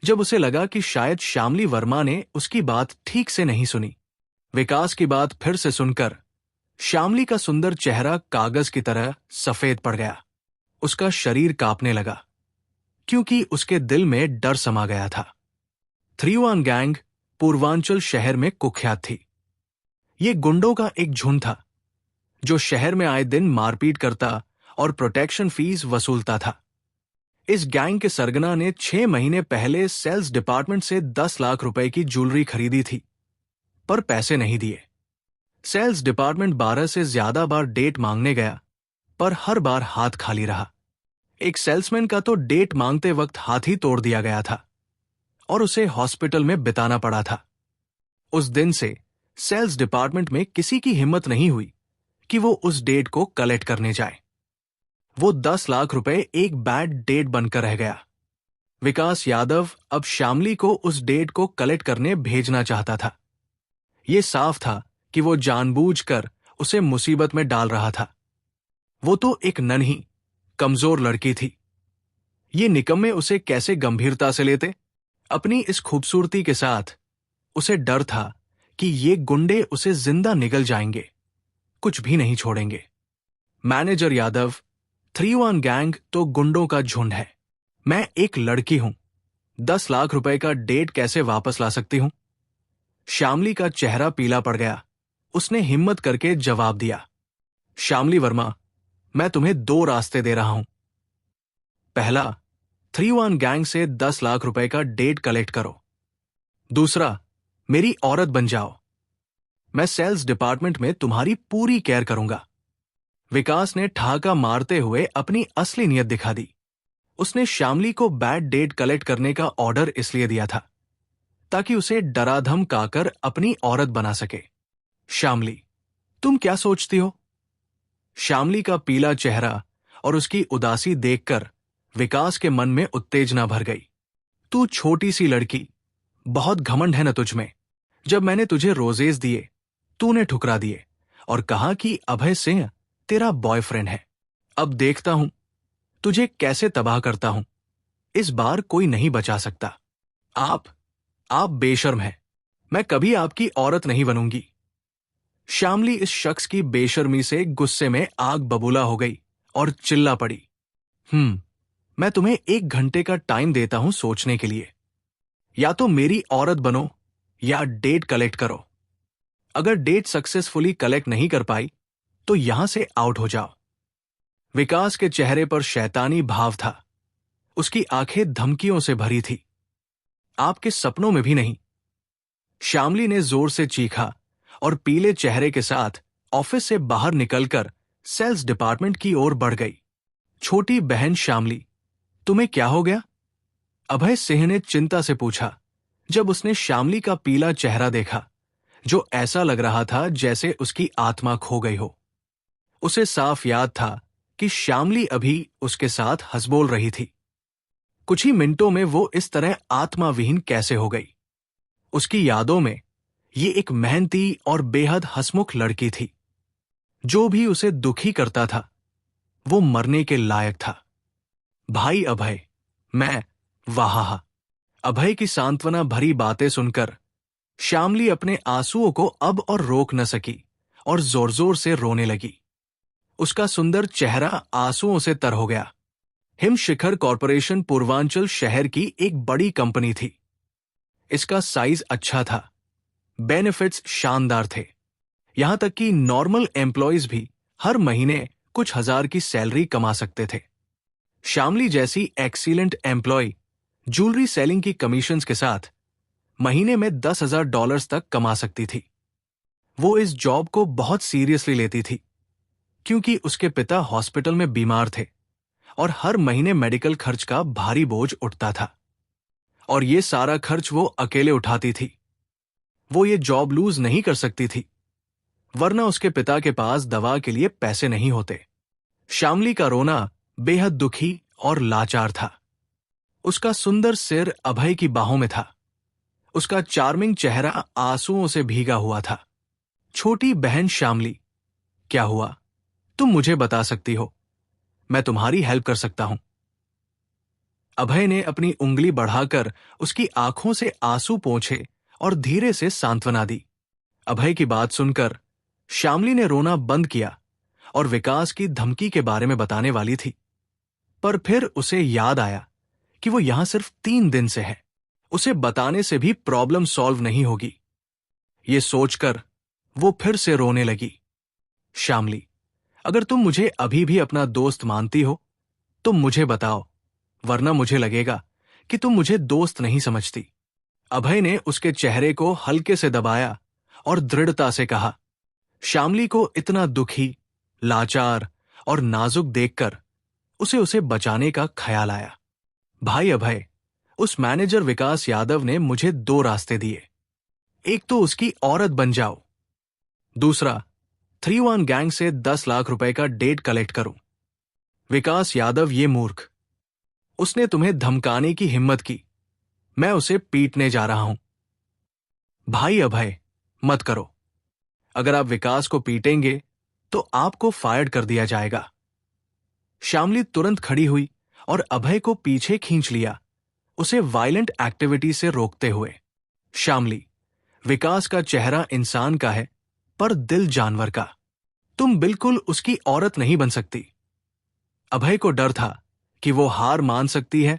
जब उसे लगा कि शायद श्यामली वर्मा ने उसकी बात ठीक से नहीं सुनी। विकास की बात फिर से सुनकर श्यामली का सुंदर चेहरा कागज की तरह सफेद पड़ गया। उसका शरीर कांपने लगा क्योंकि उसके दिल में डर समा गया था। 3-1 गैंग पूर्वांचल शहर में कुख्यात थी। ये गुंडों का एक झुंड था जो शहर में आए दिन मारपीट करता और प्रोटेक्शन फीस वसूलता था। इस गैंग के सरगना ने 6 महीने पहले सेल्स डिपार्टमेंट से 10 लाख रुपए की ज्वेलरी खरीदी थी, पर पैसे नहीं दिए। सेल्स डिपार्टमेंट 12 से ज्यादा बार डेट मांगने गया, पर हर बार हाथ खाली रहा। एक सेल्समैन का तो डेट मांगते वक्त हाथ ही तोड़ दिया गया था और उसे हॉस्पिटल में बिताना पड़ा था। उस दिन से सेल्स डिपार्टमेंट में किसी की हिम्मत नहीं हुई कि वो उस डेट को कलेक्ट करने जाए। वो 10 लाख रुपए एक बैड डेट बनकर रह गया। विकास यादव अब श्यामली को उस डेट को कलेक्ट करने भेजना चाहता था। ये साफ था कि वो जानबूझकर उसे मुसीबत में डाल रहा था। वो तो एक नन्ही, कमजोर लड़की थी। ये निकम्मे उसे कैसे गंभीरता से लेते? अपनी इस खूबसूरती के साथ उसे डर था कि ये गुंडे उसे जिंदा निगल जाएंगे, कुछ भी नहीं छोड़ेंगे। मैनेजर यादव, 3-1 गैंग तो गुंडों का झुंड है। मैं एक लड़की हूं, 10 लाख रुपए का डेट कैसे वापस ला सकती हूं? श्यामली का चेहरा पीला पड़ गया। उसने हिम्मत करके जवाब दिया, श्यामली वर्मा, मैं तुम्हें 2 रास्ते दे रहा हूं। पहला, 3-1 गैंग से 10 लाख रुपए का डेट कलेक्ट करो। दूसरा, मेरी औरत बन जाओ। मैं सेल्स डिपार्टमेंट में तुम्हारी पूरी केयर करूंगा। विकास ने ठहाका मारते हुए अपनी असली नीयत दिखा दी। उसने श्यामली को बैड डेट कलेक्ट करने का ऑर्डर इसलिए दिया था ताकि उसे डरा धमकाकर अपनी औरत बना सके। श्यामली, तुम क्या सोचती हो? श्यामली का पीला चेहरा और उसकी उदासी देखकर विकास के मन में उत्तेजना भर गई। तू छोटी सी लड़की, बहुत घमंड है न तुझमें। जब मैंने तुझे रोजेज दिए, तूने ठुकरा दिए और कहा कि अभय सिंह तेरा बॉयफ्रेंड है। अब देखता हूं तुझे कैसे तबाह करता हूं। इस बार कोई नहीं बचा सकता। आप बेशर्म हैं। मैं कभी आपकी औरत नहीं बनूंगी। श्यामली इस शख्स की बेशर्मी से गुस्से में आग बबूला हो गई और चिल्ला पड़ी, मैं तुम्हें 1 घंटे का टाइम देता हूं सोचने के लिए। या तो मेरी औरत बनो या डेट कलेक्ट करो। अगर डेट सक्सेसफुली कलेक्ट नहीं कर पाई तो यहां से आउट हो जाओ। विकास के चेहरे पर शैतानी भाव था। उसकी आंखें धमकियों से भरी थी। आपके सपनों में भी नहीं। श्यामली ने जोर से चीखा और पीले चेहरे के साथ ऑफिस से बाहर निकलकर सेल्स डिपार्टमेंट की ओर बढ़ गई। छोटी बहन श्यामली, तुम्हें क्या हो गया? अभय सिंह ने चिंता से पूछा जब उसने श्यामली का पीला चेहरा देखा, जो ऐसा लग रहा था जैसे उसकी आत्मा खो गई हो। उसे साफ याद था कि श्यामली अभी उसके साथ हंस बोल रही थी। कुछ ही मिनटों में वो इस तरह आत्माविहीन कैसे हो गई? उसकी यादों में ये एक मेहनती और बेहद हंसमुख लड़की थी। जो भी उसे दुखी करता था वो मरने के लायक था। भाई अभय, मैं वाह। अभय की सांत्वना भरी बातें सुनकर श्यामली अपने आंसुओं को अब और रोक न सकी और जोर जोर से रोने लगी। उसका सुंदर चेहरा आंसुओं से तर हो गया। हिमशिखर कॉरपोरेशन पूर्वांचल शहर की एक बड़ी कंपनी थी। इसका साइज अच्छा था, बेनिफिट्स शानदार थे, यहां तक कि नॉर्मल एम्प्लॉयज भी हर महीने कुछ हजार की सैलरी कमा सकते थे। श्यामली जैसी एक्सीलेंट एम्प्लॉय ज्वेलरी सेलिंग की कमीशंस के साथ महीने में $10,000 तक कमा सकती थी। वो इस जॉब को बहुत सीरियसली लेती थी क्योंकि उसके पिता हॉस्पिटल में बीमार थे और हर महीने मेडिकल खर्च का भारी बोझ उठता था, और ये सारा खर्च वो अकेले उठाती थी। वो ये जॉब लूज नहीं कर सकती थी, वरना उसके पिता के पास दवा के लिए पैसे नहीं होते। श्यामली का रोना बेहद दुखी और लाचार था। उसका सुंदर सिर अभय की बाहों में था। उसका चार्मिंग चेहरा आंसुओं से भीगा हुआ था। छोटी बहन श्यामली, क्या हुआ? तुम मुझे बता सकती हो, मैं तुम्हारी हेल्प कर सकता हूं। अभय ने अपनी उंगली बढ़ाकर उसकी आंखों से आंसू पोंछे और धीरे से सांत्वना दी। अभय की बात सुनकर श्यामली ने रोना बंद किया और विकास की धमकी के बारे में बताने वाली थी, पर फिर उसे याद आया कि वो यहां सिर्फ 3 दिन से है। उसे बताने से भी प्रॉब्लम सॉल्व नहीं होगी। ये सोचकर वो फिर से रोने लगी। श्यामली, अगर तुम मुझे अभी भी अपना दोस्त मानती हो तो मुझे बताओ, वरना मुझे लगेगा कि तुम मुझे दोस्त नहीं समझती। अभय ने उसके चेहरे को हल्के से दबाया और दृढ़ता से कहा। श्यामली को इतना दुखी, लाचार और नाजुक देखकर उसे बचाने का ख्याल आया। भाई अभय, उस मैनेजर विकास यादव ने मुझे 2 रास्ते दिए। एक तो उसकी औरत बन जाओ, दूसरा 3-1 गैंग से 10 लाख रुपए का डेट कलेक्ट करो। विकास यादव ये मूर्ख, उसने तुम्हें धमकाने की हिम्मत की, मैं उसे पीटने जा रहा हूं। भाई अभय, मत करो। अगर आप विकास को पीटेंगे तो आपको फायर्ड कर दिया जाएगा। श्यामली तुरंत खड़ी हुई और अभय को पीछे खींच लिया, उसे वायलेंट एक्टिविटी से रोकते हुए। श्यामली, विकास का चेहरा इंसान का है पर दिल जानवर का। तुम बिल्कुल उसकी औरत नहीं बन सकती। अभय को डर था कि वो हार मान सकती है,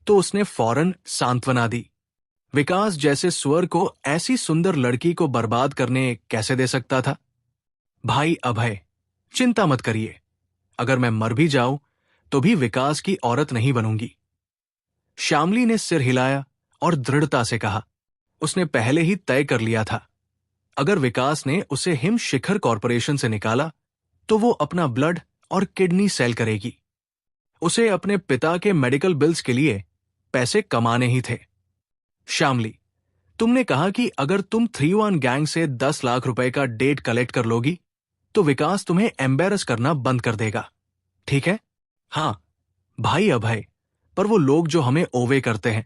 तो उसने फौरन सांत्वना दी। विकास जैसे सुअर को ऐसी सुंदर लड़की को बर्बाद करने कैसे दे सकता था? भाई अभय, चिंता मत करिए, अगर मैं मर भी जाऊं तो भी विकास की औरत नहीं बनूंगी। श्यामली ने सिर हिलाया और दृढ़ता से कहा। उसने पहले ही तय कर लिया था, अगर विकास ने उसे हिम शिखर कॉरपोरेशन से निकाला तो वो अपना ब्लड और किडनी सेल करेगी। उसे अपने पिता के मेडिकल बिल्स के लिए पैसे कमाने ही थे। श्यामली, तुमने कहा कि अगर तुम 3-1 गैंग से 10 लाख रुपए का डेट कलेक्ट कर लोगी तो विकास तुम्हें एम्बेरस करना बंद कर देगा, ठीक है? हाँ भाई अभय, पर वो लोग जो हमें ओवे करते हैं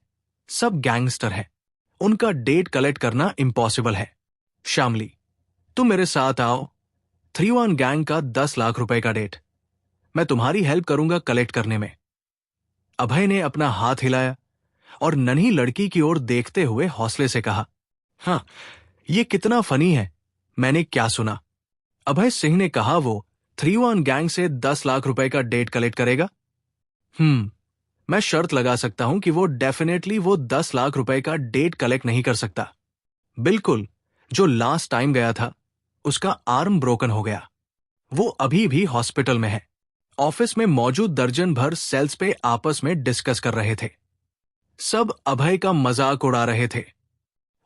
सब गैंगस्टर हैं, उनका डेट कलेक्ट करना इम्पॉसिबल है। श्यामली, तुम मेरे साथ आओ। 3-1 गैंग का 10 लाख रुपए का डेट मैं तुम्हारी हेल्प करूंगा कलेक्ट करने में। अभय ने अपना हाथ हिलाया और नन्ही लड़की की ओर देखते हुए हौसले से कहा, हाँ, ये कितना फनी है, मैंने क्या सुना? अभय सिंह ने कहा वो 3-1 गैंग से 10 लाख रुपए का डेट कलेक्ट करेगा। मैं शर्त लगा सकता हूं कि वो डेफिनेटली वो 10 लाख रुपए का डेट कलेक्ट नहीं कर सकता। बिल्कुल, जो लास्ट टाइम गया था उसका आर्म ब्रोकन हो गया। वो अभी भी हॉस्पिटल में है। ऑफिस में मौजूद दर्जन भर सेल्स पे आपस में डिस्कस कर रहे थे। सब अभय का मजाक उड़ा रहे थे।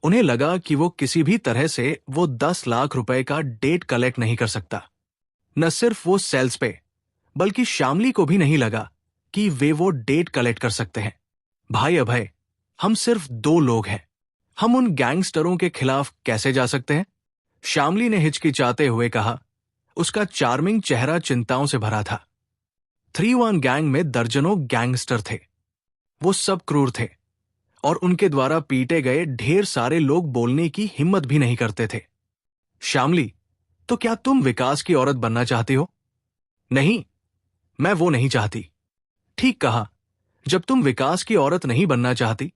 उन्हें लगा कि वो किसी भी तरह से वो 10 लाख रुपए का डेट कलेक्ट नहीं कर सकता। न सिर्फ वो सेल्स पे, बल्कि श्यामली को भी नहीं लगा कि वे वो डेट कलेक्ट कर सकते हैं। भाई अभय, हम सिर्फ 2 लोग हैं। हम उन गैंगस्टरों के खिलाफ कैसे जा सकते हैं? श्यामली ने हिचकिचाते हुए कहा। उसका चार्मिंग चेहरा चिंताओं से भरा था। 3-1 गैंग में दर्जनों गैंगस्टर थे। वो सब क्रूर थे और उनके द्वारा पीटे गए ढेर सारे लोग बोलने की हिम्मत भी नहीं करते थे। श्यामली, तो क्या तुम विकास की औरत बनना चाहती हो? नहीं, मैं वो नहीं चाहती। ठीक कहा। जब तुम विकास की औरत नहीं बनना चाहती,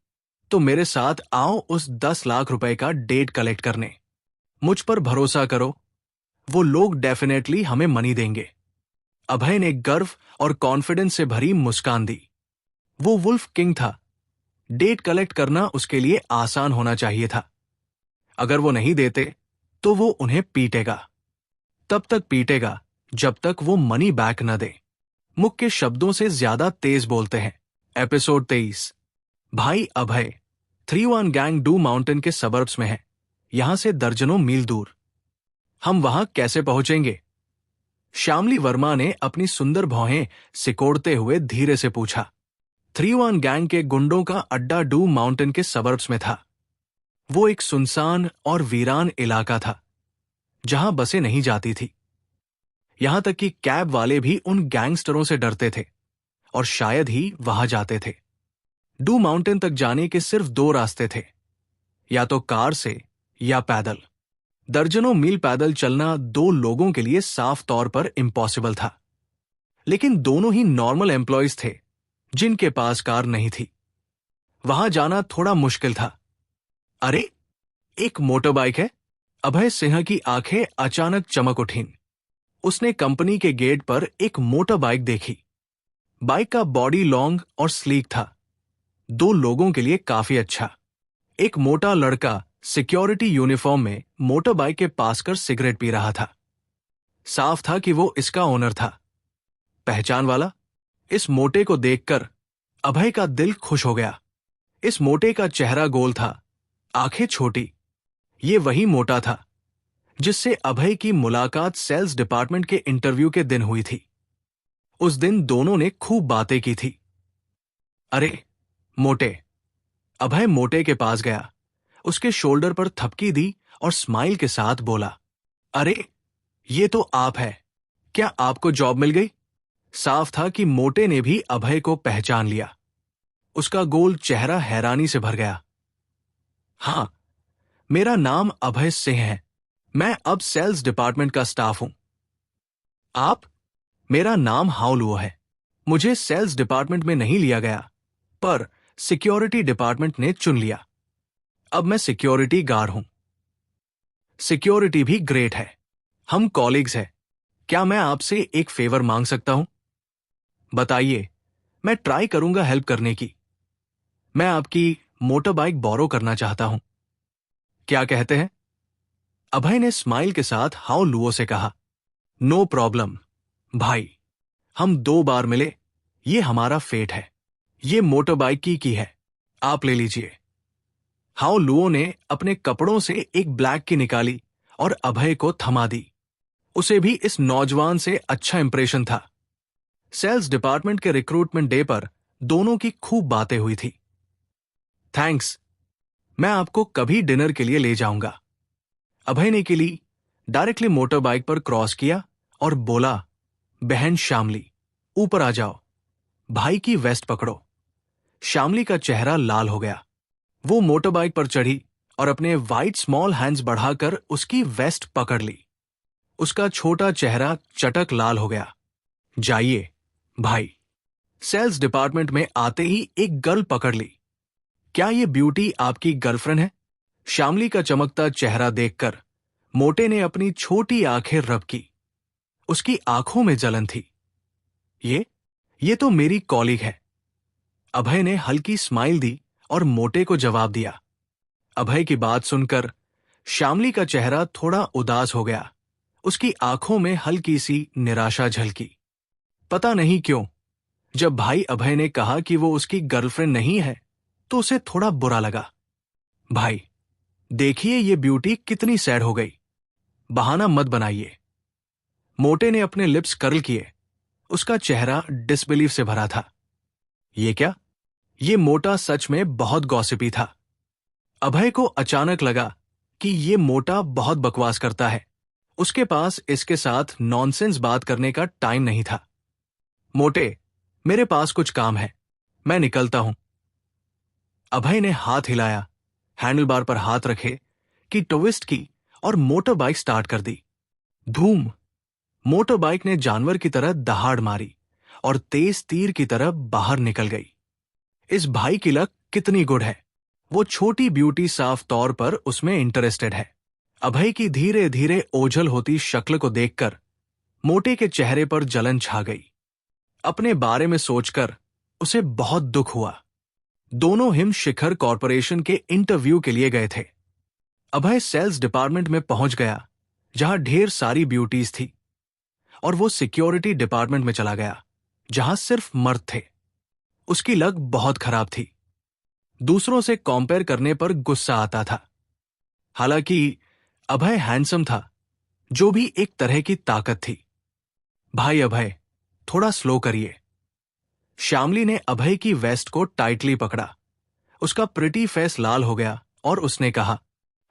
तो मेरे साथ आओ उस 10 लाख रुपए का डेट कलेक्ट करने। मुझ पर भरोसा करो, वो लोग डेफिनेटली हमें मनी देंगे। अभय ने गर्व और कॉन्फिडेंस से भरी मुस्कान दी। वो वुल्फ किंग था। डेट कलेक्ट करना उसके लिए आसान होना चाहिए था। अगर वो नहीं देते, तो वो उन्हें पीटेगा। तब तक पीटेगा जब तक वो मनी बैक न दे। मुख के शब्दों से ज्यादा तेज बोलते हैं। एपिसोड 23। भाई अभय। 3-1 गैंग डू माउंटेन के सबर्ब्स में है, यहां से दर्जनों मील दूर। हम वहां कैसे पहुंचेंगे? श्यामली वर्मा ने अपनी सुंदर भौहें सिकोड़ते हुए धीरे से पूछा। 3-1 गैंग के गुंडों का अड्डा डू माउंटेन के सबर्ब्स में था। वो एक सुनसान और वीरान इलाका था, जहां बसें नहीं जाती थी। यहां तक कि कैब वाले भी उन गैंगस्टरों से डरते थे और शायद ही वहां जाते थे। डू माउंटेन तक जाने के सिर्फ 2 रास्ते थे, या तो कार से या पैदल। दर्जनों मील पैदल चलना 2 लोगों के लिए साफ तौर पर इम्पॉसिबल था। लेकिन दोनों ही नॉर्मल एम्प्लॉयज थे जिनके पास कार नहीं थी। वहां जाना थोड़ा मुश्किल था। अरे, एक मोटर बाइक है। अभय सिंह की आंखें अचानक चमक उठीं। उसने कंपनी के गेट पर एक मोटर बाइक देखी। बाइक का बॉडी लॉन्ग और स्लीक था, 2 लोगों के लिए काफी अच्छा। एक मोटा लड़का सिक्योरिटी यूनिफॉर्म में मोटर बाइक के पास कर सिगरेट पी रहा था। साफ था कि वो इसका ओनर था। पहचान वाला? इस मोटे को देखकर अभय का दिल खुश हो गया। इस मोटे का चेहरा गोल था, आंखें छोटी। ये वही मोटा था जिससे अभय की मुलाकात सेल्स डिपार्टमेंट के इंटरव्यू के दिन हुई थी। उस दिन दोनों ने खूब बातें की थी। अरे मोटे। अभय मोटे के पास गया, उसके शोल्डर पर थपकी दी और स्माइल के साथ बोला, अरे ये तो आप है। क्या आपको जॉब मिल गई? साफ था कि मोटे ने भी अभय को पहचान लिया। उसका गोल चेहरा हैरानी से भर गया। हाँ, मेरा नाम अभय सिंह है। मैं अब सेल्स डिपार्टमेंट का स्टाफ हूं। आप? मेरा नाम हाउ लुओ है। मुझे सेल्स डिपार्टमेंट में नहीं लिया गया, पर सिक्योरिटी डिपार्टमेंट ने चुन लिया। अब मैं सिक्योरिटी गार्ड हूं। सिक्योरिटी भी ग्रेट है। हम कॉलीग्स हैं। क्या मैं आपसे एक फेवर मांग सकता हूं? बताइए, मैं ट्राई करूंगा हेल्प करने की। मैं आपकी मोटर बाइक बोरो करना चाहता हूं। क्या कहते हैं? अभय ने स्माइल के साथ हाउ लुओ से कहा, नो प्रॉब्लम भाई। हम 2 बार मिले, ये हमारा फेट है। ये मोटर बाइक की है, आप ले लीजिए। हाउ लुओ ने अपने कपड़ों से एक ब्लैक की निकाली और अभय को थमा दी। उसे भी इस नौजवान से अच्छा इंप्रेशन था। सेल्स डिपार्टमेंट के रिक्रूटमेंट डे पर दोनों की खूब बातें हुई थी। थैंक्स, मैं आपको कभी डिनर के लिए ले जाऊंगा। अभय ने के लिए डायरेक्टली मोटर बाइक पर क्रॉस किया और बोला, बहन श्यामली, ऊपर आ जाओ। भाई की वेस्ट पकड़ो। श्यामली का चेहरा लाल हो गया। वो मोटर बाइक पर चढ़ी और अपने वाइट स्मॉल हैंड्स बढ़ाकर उसकी वेस्ट पकड़ ली। उसका छोटा चेहरा चटक लाल हो गया। जाइए भाई। सेल्स डिपार्टमेंट में आते ही एक गर्ल पकड़ ली। क्या ये ब्यूटी आपकी गर्लफ्रेंड है? श्यामली का चमकता चेहरा देखकर मोटे ने अपनी छोटी आंखें रब की। उसकी आंखों में जलन थी। ये तो मेरी कॉलीग है। अभय ने हल्की स्माइल दी और मोटे को जवाब दिया। अभय की बात सुनकर श्यामली का चेहरा थोड़ा उदास हो गया। उसकी आंखों में हल्की सी निराशा झलकी। पता नहीं क्यों, जब भाई अभय ने कहा कि वो उसकी गर्लफ्रेंड नहीं है, तो उसे थोड़ा बुरा लगा। भाई, देखिए ये ब्यूटी कितनी सैड हो गई। बहाना मत बनाइए। मोटे ने अपने लिप्स कर्ल किए। उसका चेहरा डिसबिलीफ से भरा था। ये क्या? ये मोटा सच में बहुत गॉसिपी था। अभय को अचानक लगा कि ये मोटा बहुत बकवास करता है। उसके पास इसके साथ नॉनसेंस बात करने का टाइम नहीं था। मोटे, मेरे पास कुछ काम है, मैं निकलता हूं। अभय ने हाथ हिलाया, हैंडल बार पर हाथ रखे कि ट्विस्ट की और मोटर बाइक स्टार्ट कर दी। धूम! मोटर बाइक ने जानवर की तरह दहाड़ मारी और तेज तीर की तरह बाहर निकल गई। इस भाई की लक कितनी गुड है। वो छोटी ब्यूटी साफ तौर पर उसमें इंटरेस्टेड है। अभय की धीरे धीरे ओझल होती शक्ल को देखकर मोटे के चेहरे पर जलन छा गई। अपने बारे में सोचकर उसे बहुत दुख हुआ। दोनों हिम शिखर कॉरपोरेशन के इंटरव्यू के लिए गए थे। अभय सेल्स डिपार्टमेंट में पहुंच गया, जहां ढेर सारी ब्यूटीज थी, और वो सिक्योरिटी डिपार्टमेंट में चला गया, जहां सिर्फ मर्द थे। उसकी लक बहुत खराब थी। दूसरों से कंपेयर करने पर गुस्सा आता था। हालांकि अभय हैंडसम था, जो भी एक तरह की ताकत थी। भाई अभय, थोड़ा स्लो करिए। श्यामली ने अभय की वेस्ट को टाइटली पकड़ा। उसका प्रिटी फेस लाल हो गया और उसने कहा।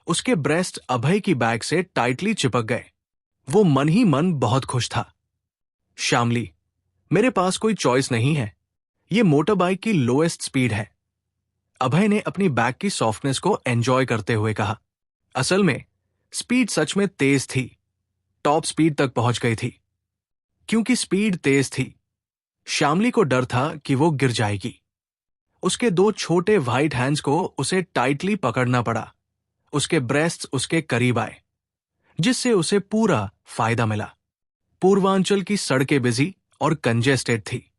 उसके ब्रेस्ट अभय की बैक से टाइटली चिपक गए। वो मन ही मन बहुत खुश था। श्यामली, मेरे पास कोई चॉइस नहीं है। ये मोटर बाइक की लोएस्ट स्पीड है। अभय ने अपनी बैक की सॉफ्टनेस को एंजॉय करते हुए कहा। असल में स्पीड सच में तेज थी। टॉप स्पीड तक पहुंच गई थी। क्योंकि स्पीड तेज थी, श्यामली को डर था कि वो गिर जाएगी। उसके दो छोटे व्हाइट हैंड्स को उसे टाइटली पकड़ना पड़ा। उसके ब्रेस्ट्स उसके करीब आए, जिससे उसे पूरा फायदा मिला। पूर्वांचल की सड़कें बिजी और कंजेस्टेड थी,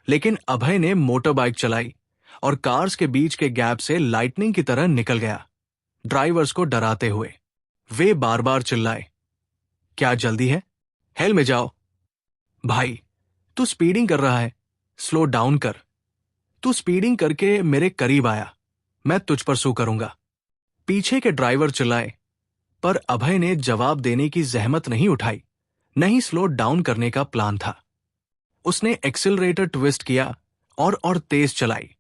लेकिन अभय ने मोटर बाइक चलाई और कार्स के बीच के गैप से लाइटनिंग की तरह निकल गया, ड्राइवर्स को डराते हुए। वे बार बार चिल्लाए, क्या जल्दी है? हेल में जाओ। भाई, तू स्पीडिंग कर रहा है, स्लो डाउन कर। तू स्पीडिंग करके मेरे करीब आया, मैं तुझ पर सू करूंगा। पीछे के ड्राइवर चिल्लाए, पर अभय ने जवाब देने की जहमत नहीं उठाई। नहीं स्लो डाउन करने का प्लान था। उसने एक्सीलरेटर ट्विस्ट किया और तेज चलाई।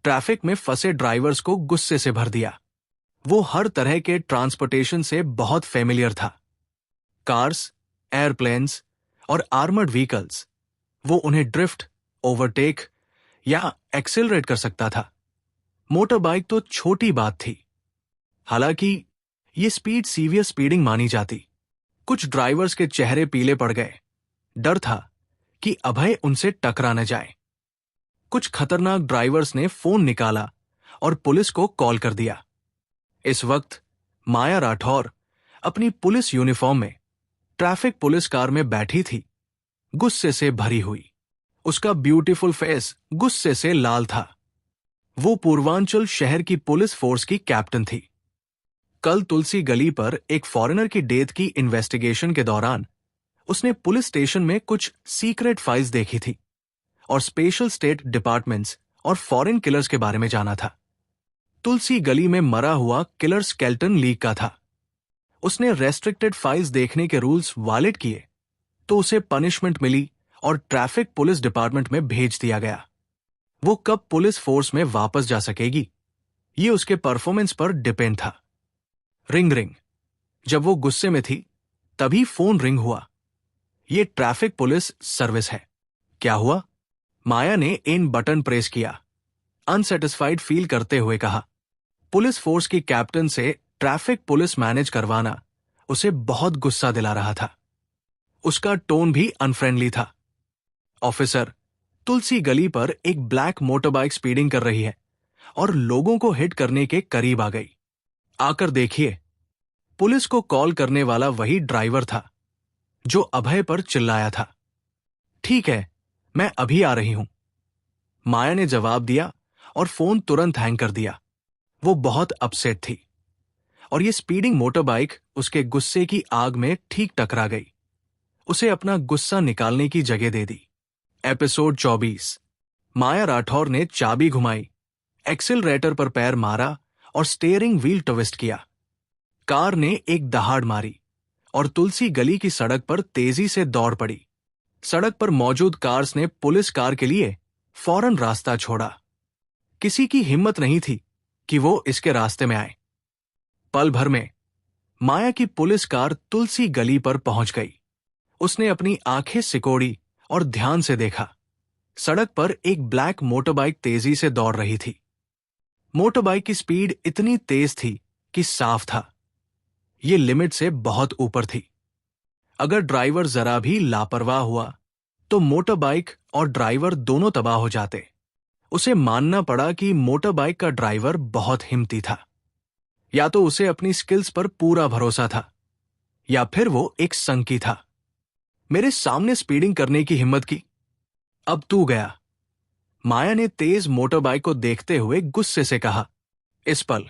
ट्रैफिक में फंसे ड्राइवर्स को गुस्से से भर दिया। वो हर तरह के ट्रांसपोर्टेशन से बहुत फेमिलियर था। कार्स, एयरप्लेन्स और आर्मर्ड व्हीकल्स। वो उन्हें ड्रिफ्ट, ओवरटेक या एक्सीलरेट कर सकता था। मोटर बाइक तो छोटी बात थी। हालांकि ये स्पीड सीवियर स्पीडिंग मानी जाती। कुछ ड्राइवर्स के चेहरे पीले पड़ गए। डर था कि अभय उनसे टकरा न जाए। कुछ खतरनाक ड्राइवर्स ने फोन निकाला और पुलिस को कॉल कर दिया। इस वक्त माया राठौर अपनी पुलिस यूनिफॉर्म में ट्रैफिक पुलिस कार में बैठी थी, गुस्से से भरी हुई। उसका ब्यूटीफुल फेस गुस्से से लाल था। वो पूर्वांचल शहर की पुलिस फोर्स की कैप्टन थी। कल तुलसी गली पर एक फॉरेनर की डेथ की इन्वेस्टिगेशन के दौरान उसने पुलिस स्टेशन में कुछ सीक्रेट फाइल्स देखी थी और स्पेशल स्टेट डिपार्टमेंट्स और फॉरेन किलर्स के बारे में जाना था। तुलसी गली में मरा हुआ किलर स्केल्टन लीक का था। उसने रेस्ट्रिक्टेड फाइल्स देखने के रूल्स वायलेट किए तो उसे पनिशमेंट मिली और ट्रैफिक पुलिस डिपार्टमेंट में भेज दिया गया। वो कब पुलिस फोर्स में वापस जा सकेगी, ये उसके परफॉर्मेंस पर डिपेंड था। Ring ring. जब वो गुस्से में थी तभी फोन रिंग हुआ। ये ट्रैफिक पुलिस सर्विस है। क्या हुआ? माया ने इन बटन प्रेस किया, अनसेटिस्फाइड फील करते हुए कहा। पुलिस फोर्स की कैप्टन से ट्रैफिक पुलिस मैनेज करवाना उसे बहुत गुस्सा दिला रहा था। उसका टोन भी अनफ्रेंडली था। ऑफिसर, तुलसी गली पर एक ब्लैक मोटरबाइक स्पीडिंग कर रही है और लोगों को हिट करने के करीब आ गई। आकर देखिए। पुलिस को कॉल करने वाला वही ड्राइवर था जो अभय पर चिल्लाया था। ठीक है, मैं अभी आ रही हूं, माया ने जवाब दिया और फोन तुरंत हैंग कर दिया। वो बहुत अपसेट थी और ये स्पीडिंग मोटरबाइक उसके गुस्से की आग में ठीक टकरा गई। उसे अपना गुस्सा निकालने की जगह दे दी। एपिसोड 24। माया राठौर ने चाबी घुमाई, एक्सीलरेटर पर पैर मारा और स्टीयरिंग व्हील ट्विस्ट किया। कार ने एक दहाड़ मारी और तुलसी गली की सड़क पर तेजी से दौड़ पड़ी। सड़क पर मौजूद कार्स ने पुलिस कार के लिए फौरन रास्ता छोड़ा। किसी की हिम्मत नहीं थी कि वो इसके रास्ते में आए। पल भर में माया की पुलिस कार तुलसी गली पर पहुंच गई। उसने अपनी आंखें सिकोड़ी और ध्यान से देखा। सड़क पर एक ब्लैक मोटरबाइक तेजी से दौड़ रही थी। मोटरबाइक की स्पीड इतनी तेज थी कि साफ था ये लिमिट से बहुत ऊपर थी। अगर ड्राइवर जरा भी लापरवाह हुआ तो मोटरबाइक और ड्राइवर दोनों तबाह हो जाते। उसे मानना पड़ा कि मोटरबाइक का ड्राइवर बहुत हिम्मती था। या तो उसे अपनी स्किल्स पर पूरा भरोसा था या फिर वो एक संकी था। मेरे सामने स्पीडिंग करने की हिम्मत की, अब तू गया। माया ने तेज मोटरबाइक को देखते हुए गुस्से से कहा। इस पल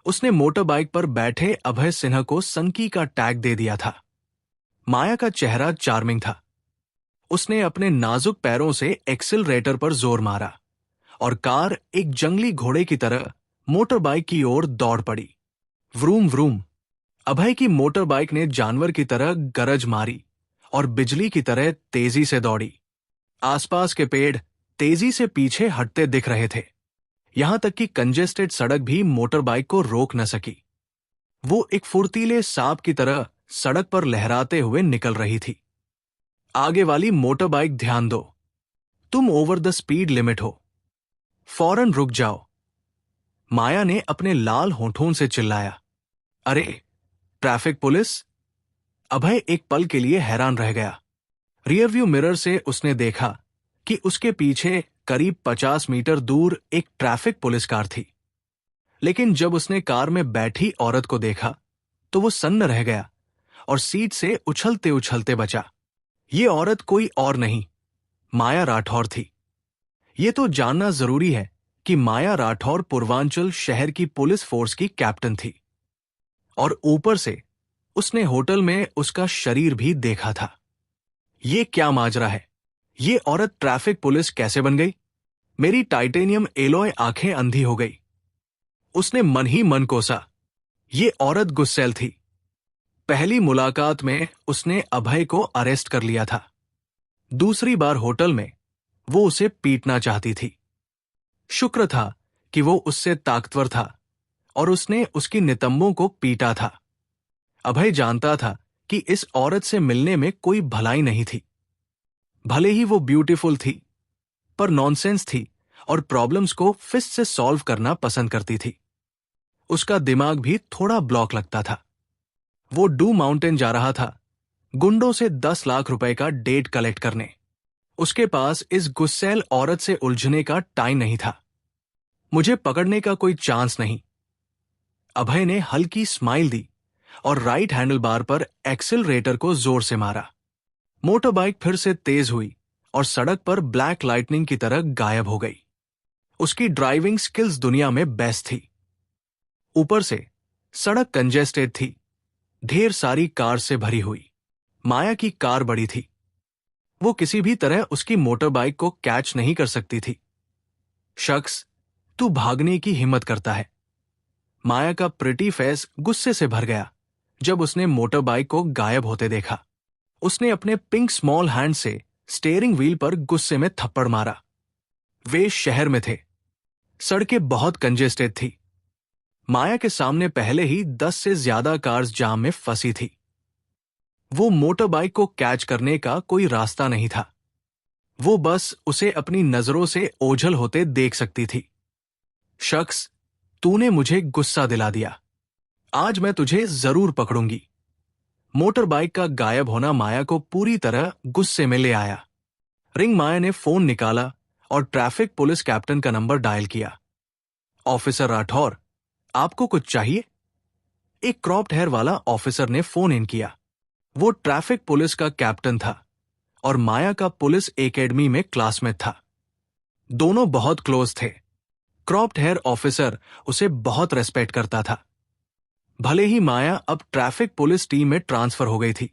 उसने मोटरबाइक पर बैठे अभय सिन्हा को संकी का टैग दे दिया था। माया का चेहरा चार्मिंग था। उसने अपने नाजुक पैरों से एक्सीलरेटर पर जोर मारा और कार एक जंगली घोड़े की तरह मोटरबाइक की ओर दौड़ पड़ी। Vroom vroom. अभय की मोटरबाइक ने जानवर की तरह गरज मारी और बिजली की तरह तेजी से दौड़ी। आसपास के पेड़ तेजी से पीछे हटते दिख रहे थे। यहां तक कि कंजेस्टेड सड़क भी मोटरबाइक को रोक न सकी। वो एक फुर्तीले सांप की तरह सड़क पर लहराते हुए निकल रही थी। आगे वाली मोटरबाइक ध्यान दो, तुम ओवर द स्पीड लिमिट हो, फौरन रुक जाओ। माया ने अपने लाल होठों से चिल्लाया। अरे ट्रैफिक पुलिस! अभय एक पल के लिए हैरान रह गया। रियरव्यू मिरर से उसने देखा कि उसके पीछे करीब 50 मीटर दूर एक ट्रैफिक पुलिस कार थी। लेकिन जब उसने कार में बैठी औरत को देखा तो वो सन्न रह गया और सीट से उछलते उछलते बचा। ये औरत कोई और नहीं, माया राठौर थी। ये तो जानना जरूरी है कि माया राठौर पूर्वांचल शहर की पुलिस फोर्स की कैप्टन थी और ऊपर से उसने होटल में उसका शरीर भी देखा था। ये क्या माजरा है? ये औरत ट्रैफिक पुलिस कैसे बन गई? मेरी टाइटेनियम एलॉय आंखें अंधी हो गई। उसने मन ही मन कोसा, ये औरत गुस्सैल थी। पहली मुलाकात में उसने अभय को अरेस्ट कर लिया था। दूसरी बार होटल में वो उसे पीटना चाहती थी। शुक्र था कि वो उससे ताकतवर था और उसने उसकी नितंबों को पीटा था। अभय जानता था कि इस औरत से मिलने में कोई भलाई नहीं थी। भले ही वो ब्यूटीफुल थी, पर नॉनसेंस थी और प्रॉब्लम्स को फिस्ट से सॉल्व करना पसंद करती थी। उसका दिमाग भी थोड़ा ब्लॉक लगता था। वो डू माउंटेन जा रहा था गुंडों से 10 लाख रुपए का डेट कलेक्ट करने। उसके पास इस गुस्सैल औरत से उलझने का टाइम नहीं था। मुझे पकड़ने का कोई चांस नहीं। अभय ने हल्की स्माइल दी और राइट हैंडल बार पर एक्सीलरेटर को जोर से मारा। मोटरबाइक फिर से तेज हुई और सड़क पर ब्लैक लाइटनिंग की तरह गायब हो गई। उसकी ड्राइविंग स्किल्स दुनिया में बेस्ट थी। ऊपर से सड़क कंजेस्टेड थी, ढेर सारी कार से भरी हुई। माया की कार बड़ी थी। वो किसी भी तरह उसकी मोटरबाइक को कैच नहीं कर सकती थी। शख्स, तू भागने की हिम्मत करता है। माया का प्रिटी फेस गुस्से से भर गया जब उसने मोटरबाइक को गायब होते देखा। उसने अपने पिंक स्मॉल हैंड से स्टीयरिंग व्हील पर गुस्से में थप्पड़ मारा। वे शहर में थे। सड़कें बहुत कंजेस्टेड थी। माया के सामने पहले ही 10 से ज्यादा कार्स जाम में फंसी थी। वो मोटरबाइक को कैच करने का कोई रास्ता नहीं था। वो बस उसे अपनी नजरों से ओझल होते देख सकती थी। शख्स, तूने मुझे गुस्सा दिला दिया। आज मैं तुझे जरूर पकड़ूंगी। मोटरबाइक का गायब होना माया को पूरी तरह गुस्से में ले आया। रिंग माया ने फोन निकाला और ट्रैफिक पुलिस कैप्टन का नंबर डायल किया। ऑफिसर राठौर, आपको कुछ चाहिए? एक क्रॉप्ड हेयर वाला ऑफिसर ने फोन इन किया। वो ट्रैफिक पुलिस का कैप्टन था और माया का पुलिस एकेडमी में क्लासमेट था। दोनों बहुत क्लोज थे। क्रॉप्ड हेयर ऑफिसर उसे बहुत रेस्पेक्ट करता था। भले ही माया अब ट्रैफिक पुलिस टीम में ट्रांसफर हो गई थी,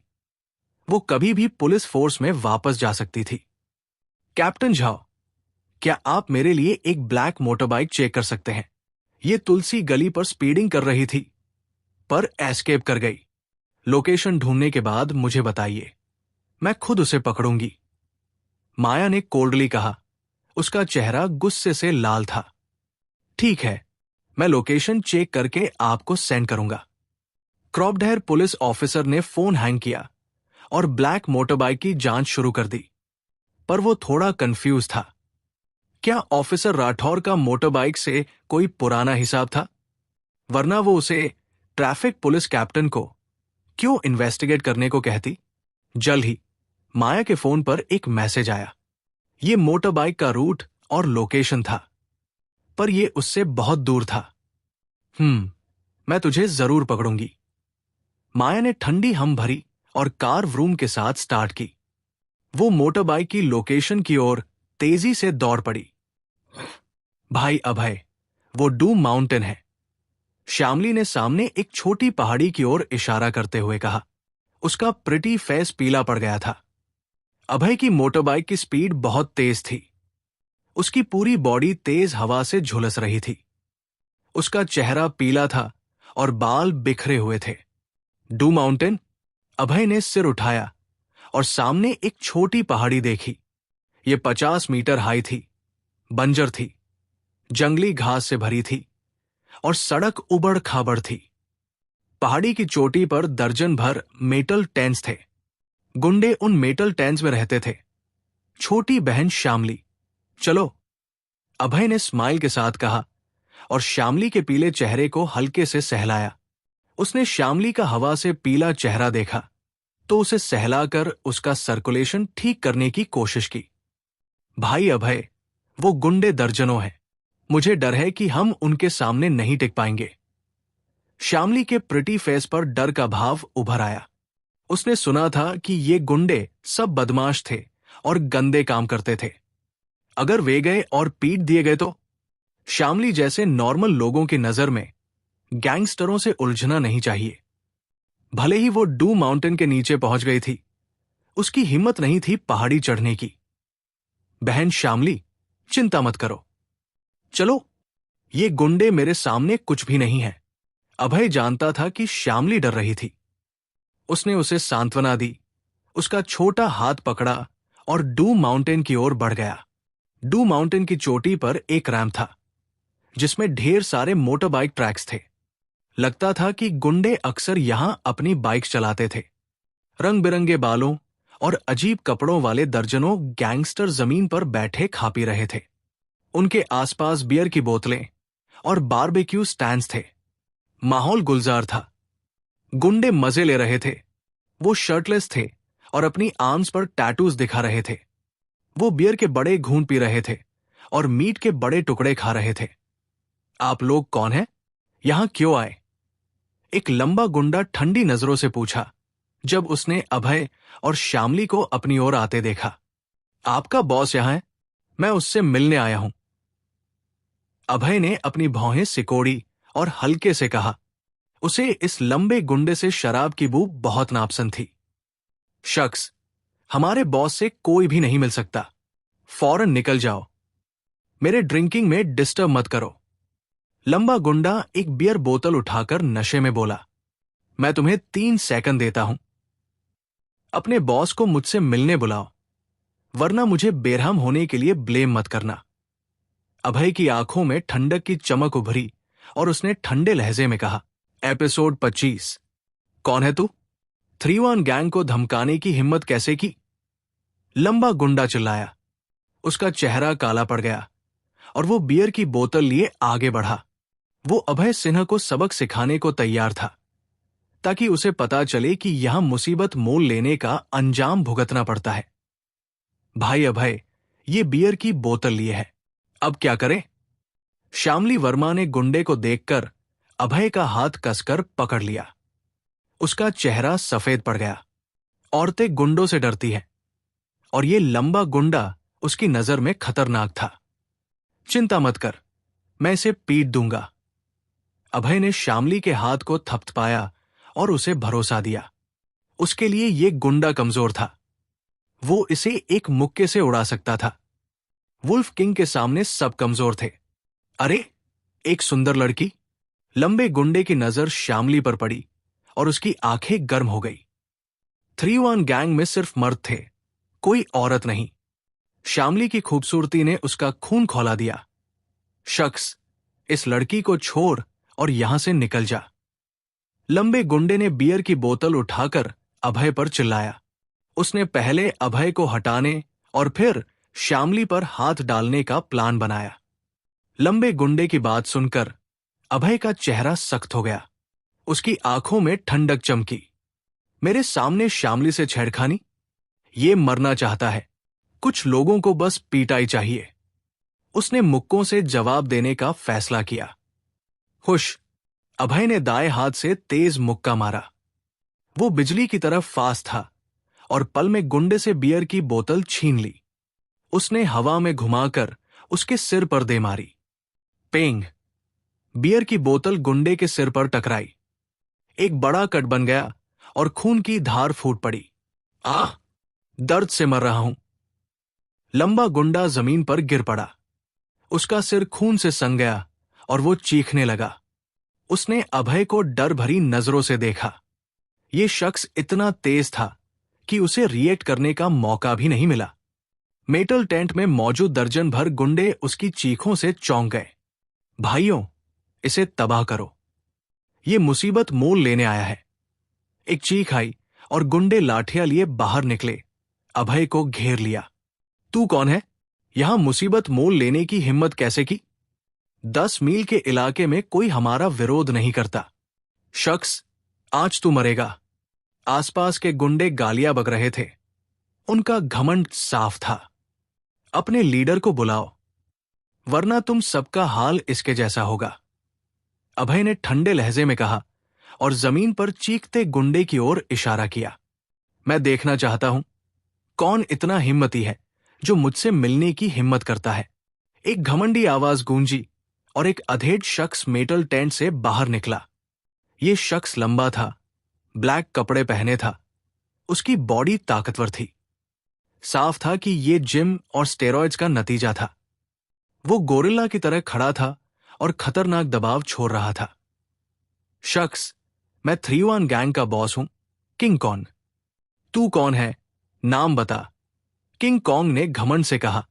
वो कभी भी पुलिस फोर्स में वापस जा सकती थी। कैप्टन झाओ, क्या आप मेरे लिए एक ब्लैक मोटरबाइक चेक कर सकते हैं? ये तुलसी गली पर स्पीडिंग कर रही थी, पर एस्केप कर गई। लोकेशन ढूंढने के बाद मुझे बताइए, मैं खुद उसे पकड़ूंगी। माया ने कोल्डली कहा। उसका चेहरा गुस्से से लाल था। ठीक है, मैं लोकेशन चेक करके आपको सेंड करूंगा। क्रॉपडेयर पुलिस ऑफिसर ने फोन हैंग किया और ब्लैक मोटरबाइक की जांच शुरू कर दी। पर वो थोड़ा कंफ्यूज था। क्या ऑफिसर राठौर का मोटरबाइक से कोई पुराना हिसाब था? वरना वो उसे ट्रैफिक पुलिस कैप्टन को क्यों इन्वेस्टिगेट करने को कहती? जल्द ही माया के फोन पर एक मैसेज आया। ये मोटरबाइक का रूट और लोकेशन था, पर यह उससे बहुत दूर था। मैं तुझे जरूर पकड़ूंगी। माया ने ठंडी हम भरी और कार व्रूम के साथ स्टार्ट की। वो मोटरबाइक की लोकेशन की ओर तेजी से दौड़ पड़ी। भाई अभय, वो डूम माउंटेन है। श्यामली ने सामने एक छोटी पहाड़ी की ओर इशारा करते हुए कहा। उसका प्रिटी फेस पीला पड़ गया था। अभय की मोटरबाइक की स्पीड बहुत तेज थी। उसकी पूरी बॉडी तेज हवा से झुलस रही थी। उसका चेहरा पीला था और बाल बिखरे हुए थे। Do mountain? अभय ने सिर उठाया और सामने एक छोटी पहाड़ी देखी। ये 50 मीटर हाई थी, बंजर थी, जंगली घास से भरी थी और सड़क उबड़ खाबड़ थी। पहाड़ी की चोटी पर दर्जन भर मेटल टेंट्स थे। गुंडे उन मेटल टेंट्स में रहते थे। छोटी बहन श्यामली, चलो, अभय ने स्माइल के साथ कहा और श्यामली के पीले चेहरे को हल्के से सहलाया। उसने श्यामली का हवा से पीला चेहरा देखा तो उसे सहलाकर उसका सर्कुलेशन ठीक करने की कोशिश की। भाई अभय, वो गुंडे दर्जनों हैं। मुझे डर है कि हम उनके सामने नहीं टिक पाएंगे। श्यामली के प्रिटी फेस पर डर का भाव उभर आया। उसने सुना था कि ये गुंडे सब बदमाश थे और गंदे काम करते थे। अगर वे गए और पीट दिए गए तो? श्यामली जैसे नॉर्मल लोगों की नजर में गैंगस्टरों से उलझना नहीं चाहिए। भले ही वो डू माउंटेन के नीचे पहुंच गई थी, उसकी हिम्मत नहीं थी पहाड़ी चढ़ने की। बहन श्यामली, चिंता मत करो। चलो, ये गुंडे मेरे सामने कुछ भी नहीं है। अभय जानता था कि श्यामली डर रही थी। उसने उसे सांत्वना दी, उसका छोटा हाथ पकड़ा और डू माउंटेन की ओर बढ़ गया। डू माउंटेन की चोटी पर एक रैंप था जिसमें ढेर सारे मोटरबाइक ट्रैक्स थे। लगता था कि गुंडे अक्सर यहां अपनी बाइक चलाते थे। रंग बिरंगे बालों और अजीब कपड़ों वाले दर्जनों गैंगस्टर जमीन पर बैठे खा पी रहे थे। उनके आसपास बियर की बोतलें और बारबेक्यू स्टैंड्स थे। माहौल गुलजार था। गुंडे मजे ले रहे थे। वो शर्टलेस थे और अपनी आर्म्स पर टैटूज दिखा रहे थे। वो बियर के बड़े घूंट पी रहे थे और मीट के बड़े टुकड़े खा रहे थे। आप लोग कौन हैं? यहां क्यों आए? एक लंबा गुंडा ठंडी नजरों से पूछा जब उसने अभय और श्यामली को अपनी ओर आते देखा। आपका बॉस यहां है, मैं उससे मिलने आया हूं। अभय ने अपनी भौहें सिकोड़ी और हल्के से कहा। उसे इस लंबे गुंडे से शराब की बू बहुत नापसंद थी। शख्स, हमारे बॉस से कोई भी नहीं मिल सकता। फौरन निकल जाओ। मेरे ड्रिंकिंग में डिस्टर्ब मत करो। लंबा गुंडा एक बियर बोतल उठाकर नशे में बोला। मैं तुम्हें 3 सेकंड देता हूं। अपने बॉस को मुझसे मिलने बुलाओ, वरना मुझे बेरहम होने के लिए ब्लेम मत करना। अभय की आंखों में ठंडक की चमक उभरी और उसने ठंडे लहजे में कहा। एपिसोड 25। कौन है तू? 3-1 गैंग को धमकाने की हिम्मत कैसे की? लंबा गुंडा चिल्लाया। उसका चेहरा काला पड़ गया और वो बियर की बोतल लिए आगे बढ़ा। वो अभय सिन्हा को सबक सिखाने को तैयार था, ताकि उसे पता चले कि यहां मुसीबत मोल लेने का अंजाम भुगतना पड़ता है। भाई अभय, ये बियर की बोतल लिए है, अब क्या करें? श्यामली वर्मा ने गुंडे को देखकर अभय का हाथ कसकर पकड़ लिया। उसका चेहरा सफेद पड़ गया। औरतें गुंडों से डरती हैं और ये लंबा गुंडा उसकी नजर में खतरनाक था। चिंता मत कर, मैं इसे पीट दूंगा। अभय ने श्यामली के हाथ को थपथपाया और उसे भरोसा दिया। उसके लिए ये गुंडा कमजोर था। वो इसे एक मुक्के से उड़ा सकता था। वुल्फ किंग के सामने सब कमजोर थे। अरे, एक सुंदर लड़की? लंबे गुंडे की नजर श्यामली पर पड़ी और उसकी आंखें गर्म हो गई। 3-1 गैंग में सिर्फ मर्द थे, कोई औरत नहीं। श्यामली की खूबसूरती ने उसका खून खौला दिया। शख्स, इस लड़की को छोड़ और यहां से निकल जा। लंबे गुंडे ने बियर की बोतल उठाकर अभय पर चिल्लाया। उसने पहले अभय को हटाने और फिर श्यामली पर हाथ डालने का प्लान बनाया। लंबे गुंडे की बात सुनकर अभय का चेहरा सख्त हो गया। उसकी आंखों में ठंडक चमकी। मेरे सामने श्यामली से छेड़खानी? ये मरना चाहता है। कुछ लोगों को बस पीटाई चाहिए। उसने मुक्कों से जवाब देने का फैसला किया। हुश! अभय ने दाएं हाथ से तेज मुक्का मारा। वो बिजली की तरफ फास्ट था और पल में गुंडे से बियर की बोतल छीन ली। उसने हवा में घुमाकर उसके सिर पर दे मारी। पेंग! बियर की बोतल गुंडे के सिर पर टकराई। एक बड़ा कट बन गया और खून की धार फूट पड़ी। आह! दर्द से मर रहा हूं। लंबा गुंडा जमीन पर गिर पड़ा। उसका सिर खून से सन गया और वो चीखने लगा। उसने अभय को डर भरी नजरों से देखा। ये शख्स इतना तेज था कि उसे रिएक्ट करने का मौका भी नहीं मिला। मेटल टेंट में मौजूद दर्जन भर गुंडे उसकी चीखों से चौंक गए। भाइयों, इसे तबाह करो। ये मुसीबत मोल लेने आया है। एक चीख आई और गुंडे लाठियां लिए बाहर निकले। अभय को घेर लिया। तू कौन है? यहां मुसीबत मोल लेने की हिम्मत कैसे की? 10 मील के इलाके में कोई हमारा विरोध नहीं करता। शख्स, आज तू मरेगा। आसपास के गुंडे गालियां बक रहे थे। उनका घमंड साफ था। अपने लीडर को बुलाओ, वरना तुम सबका हाल इसके जैसा होगा। अभय ने ठंडे लहजे में कहा और जमीन पर चीखते गुंडे की ओर इशारा किया। मैं देखना चाहता हूं, कौन इतना हिम्मती है जो मुझसे मिलने की हिम्मत करता है। एक घमंडी आवाज गूंजी और एक अधेड़ शख्स मेटल टेंट से बाहर निकला। ये शख्स लंबा था, ब्लैक कपड़े पहने था। उसकी बॉडी ताकतवर थी। साफ था कि ये जिम और स्टेरॉइड्स का नतीजा था। वो गोरिल्ला की तरह खड़ा था और खतरनाक दबाव छोड़ रहा था। शख्स, मैं 3-1 गैंग का बॉस हूं, किंग कॉन्ग। तू कौन है? नाम बता। किंग कॉन्ग ने घमंड से कहा।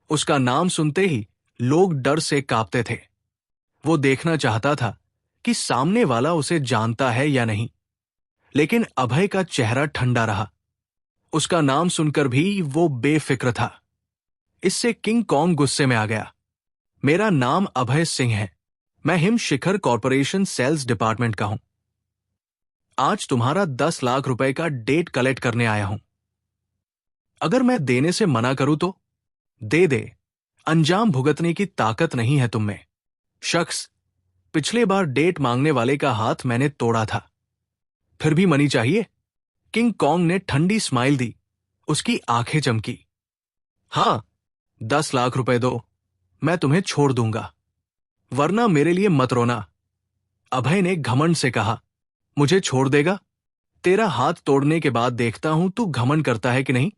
उसका नाम सुनते ही लोग डर से कांपते थे। वो देखना चाहता था कि सामने वाला उसे जानता है या नहीं, लेकिन अभय का चेहरा ठंडा रहा। उसका नाम सुनकर भी वो बेफिक्र था। इससे किंग कॉन्ग गुस्से में आ गया। मेरा नाम अभय सिंह है। मैं हिम शिखर कॉरपोरेशन सेल्स डिपार्टमेंट का हूं। आज तुम्हारा 10 लाख रुपए का डेट कलेक्ट करने आया हूं। अगर मैं देने से मना करूं तो? दे दे। अंजाम भुगतने की ताकत नहीं है तुम में। शख्स, पिछले बार डेट मांगने वाले का हाथ मैंने तोड़ा था। फिर भी मनी चाहिए? किंग कॉन्ग ने ठंडी स्माइल दी। उसकी आंखें चमकी। हां, 10 लाख रुपए दो, मैं तुम्हें छोड़ दूंगा, वरना मेरे लिए मत रोना। अभय ने घमंड से कहा। मुझे छोड़ देगा? तेरा हाथ तोड़ने के बाद देखता हूं तू घमंड करता है कि नहीं।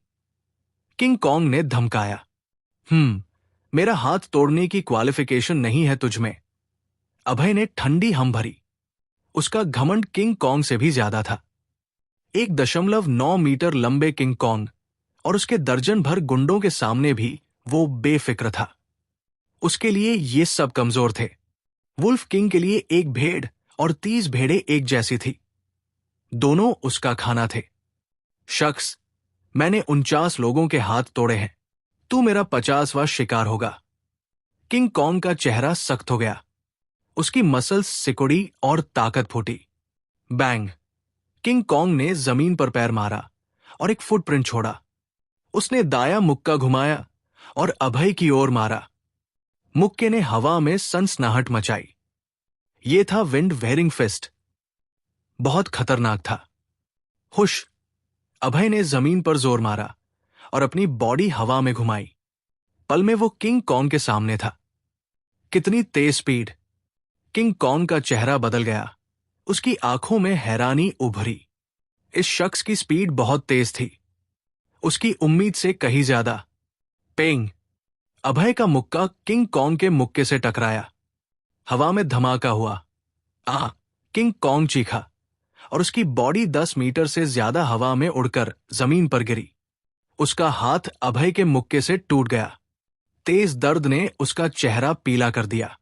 किंग कॉन्ग ने धमकाया। मेरा हाथ तोड़ने की क्वालिफिकेशन नहीं है तुझमें। अभय ने ठंडी हम भरी। उसका घमंड किंग कॉन्ग से भी ज्यादा था। 1.9 मीटर लंबे किंग कॉन्ग और उसके दर्जन भर गुंडों के सामने भी वो बेफिक्र था। उसके लिए ये सब कमजोर थे। वुल्फ किंग के लिए एक भेड़ और 30 भेड़ें एक जैसी थी। दोनों उसका खाना थे। शख्स, मैंने 49 लोगों के हाथ तोड़े हैं। तू मेरा 50वां शिकार होगा। किंग कॉन्ग का चेहरा सख्त हो गया। उसकी मसल्स सिकुड़ी और ताकत फूटी। बैंग! किंग कॉन्ग ने जमीन पर पैर मारा और एक फुटप्रिंट छोड़ा। उसने दाया मुक्का घुमाया और अभय की ओर मारा। मुक्के ने हवा में सनसनाहट मचाई। यह था विंड वेयरिंग फिस्ट। बहुत खतरनाक था। हुश! अभय ने जमीन पर जोर मारा और अपनी बॉडी हवा में घुमाई। पल में वो किंग कॉन्ग के सामने था। कितनी तेज स्पीड! किंग कॉन्ग का चेहरा बदल गया। उसकी आंखों में हैरानी उभरी। इस शख्स की स्पीड बहुत तेज थी, उसकी उम्मीद से कहीं ज्यादा। पेंग! अभय का मुक्का किंग कॉन्ग के मुक्के से टकराया। हवा में धमाका हुआ। आ किंग कॉन्ग चीखा और उसकी बॉडी 10 मीटर से ज्यादा हवा में उड़कर जमीन पर गिरी। उसका हाथ अभय के मुक्के से टूट गया। तेज दर्द ने उसका चेहरा पीला कर दिया।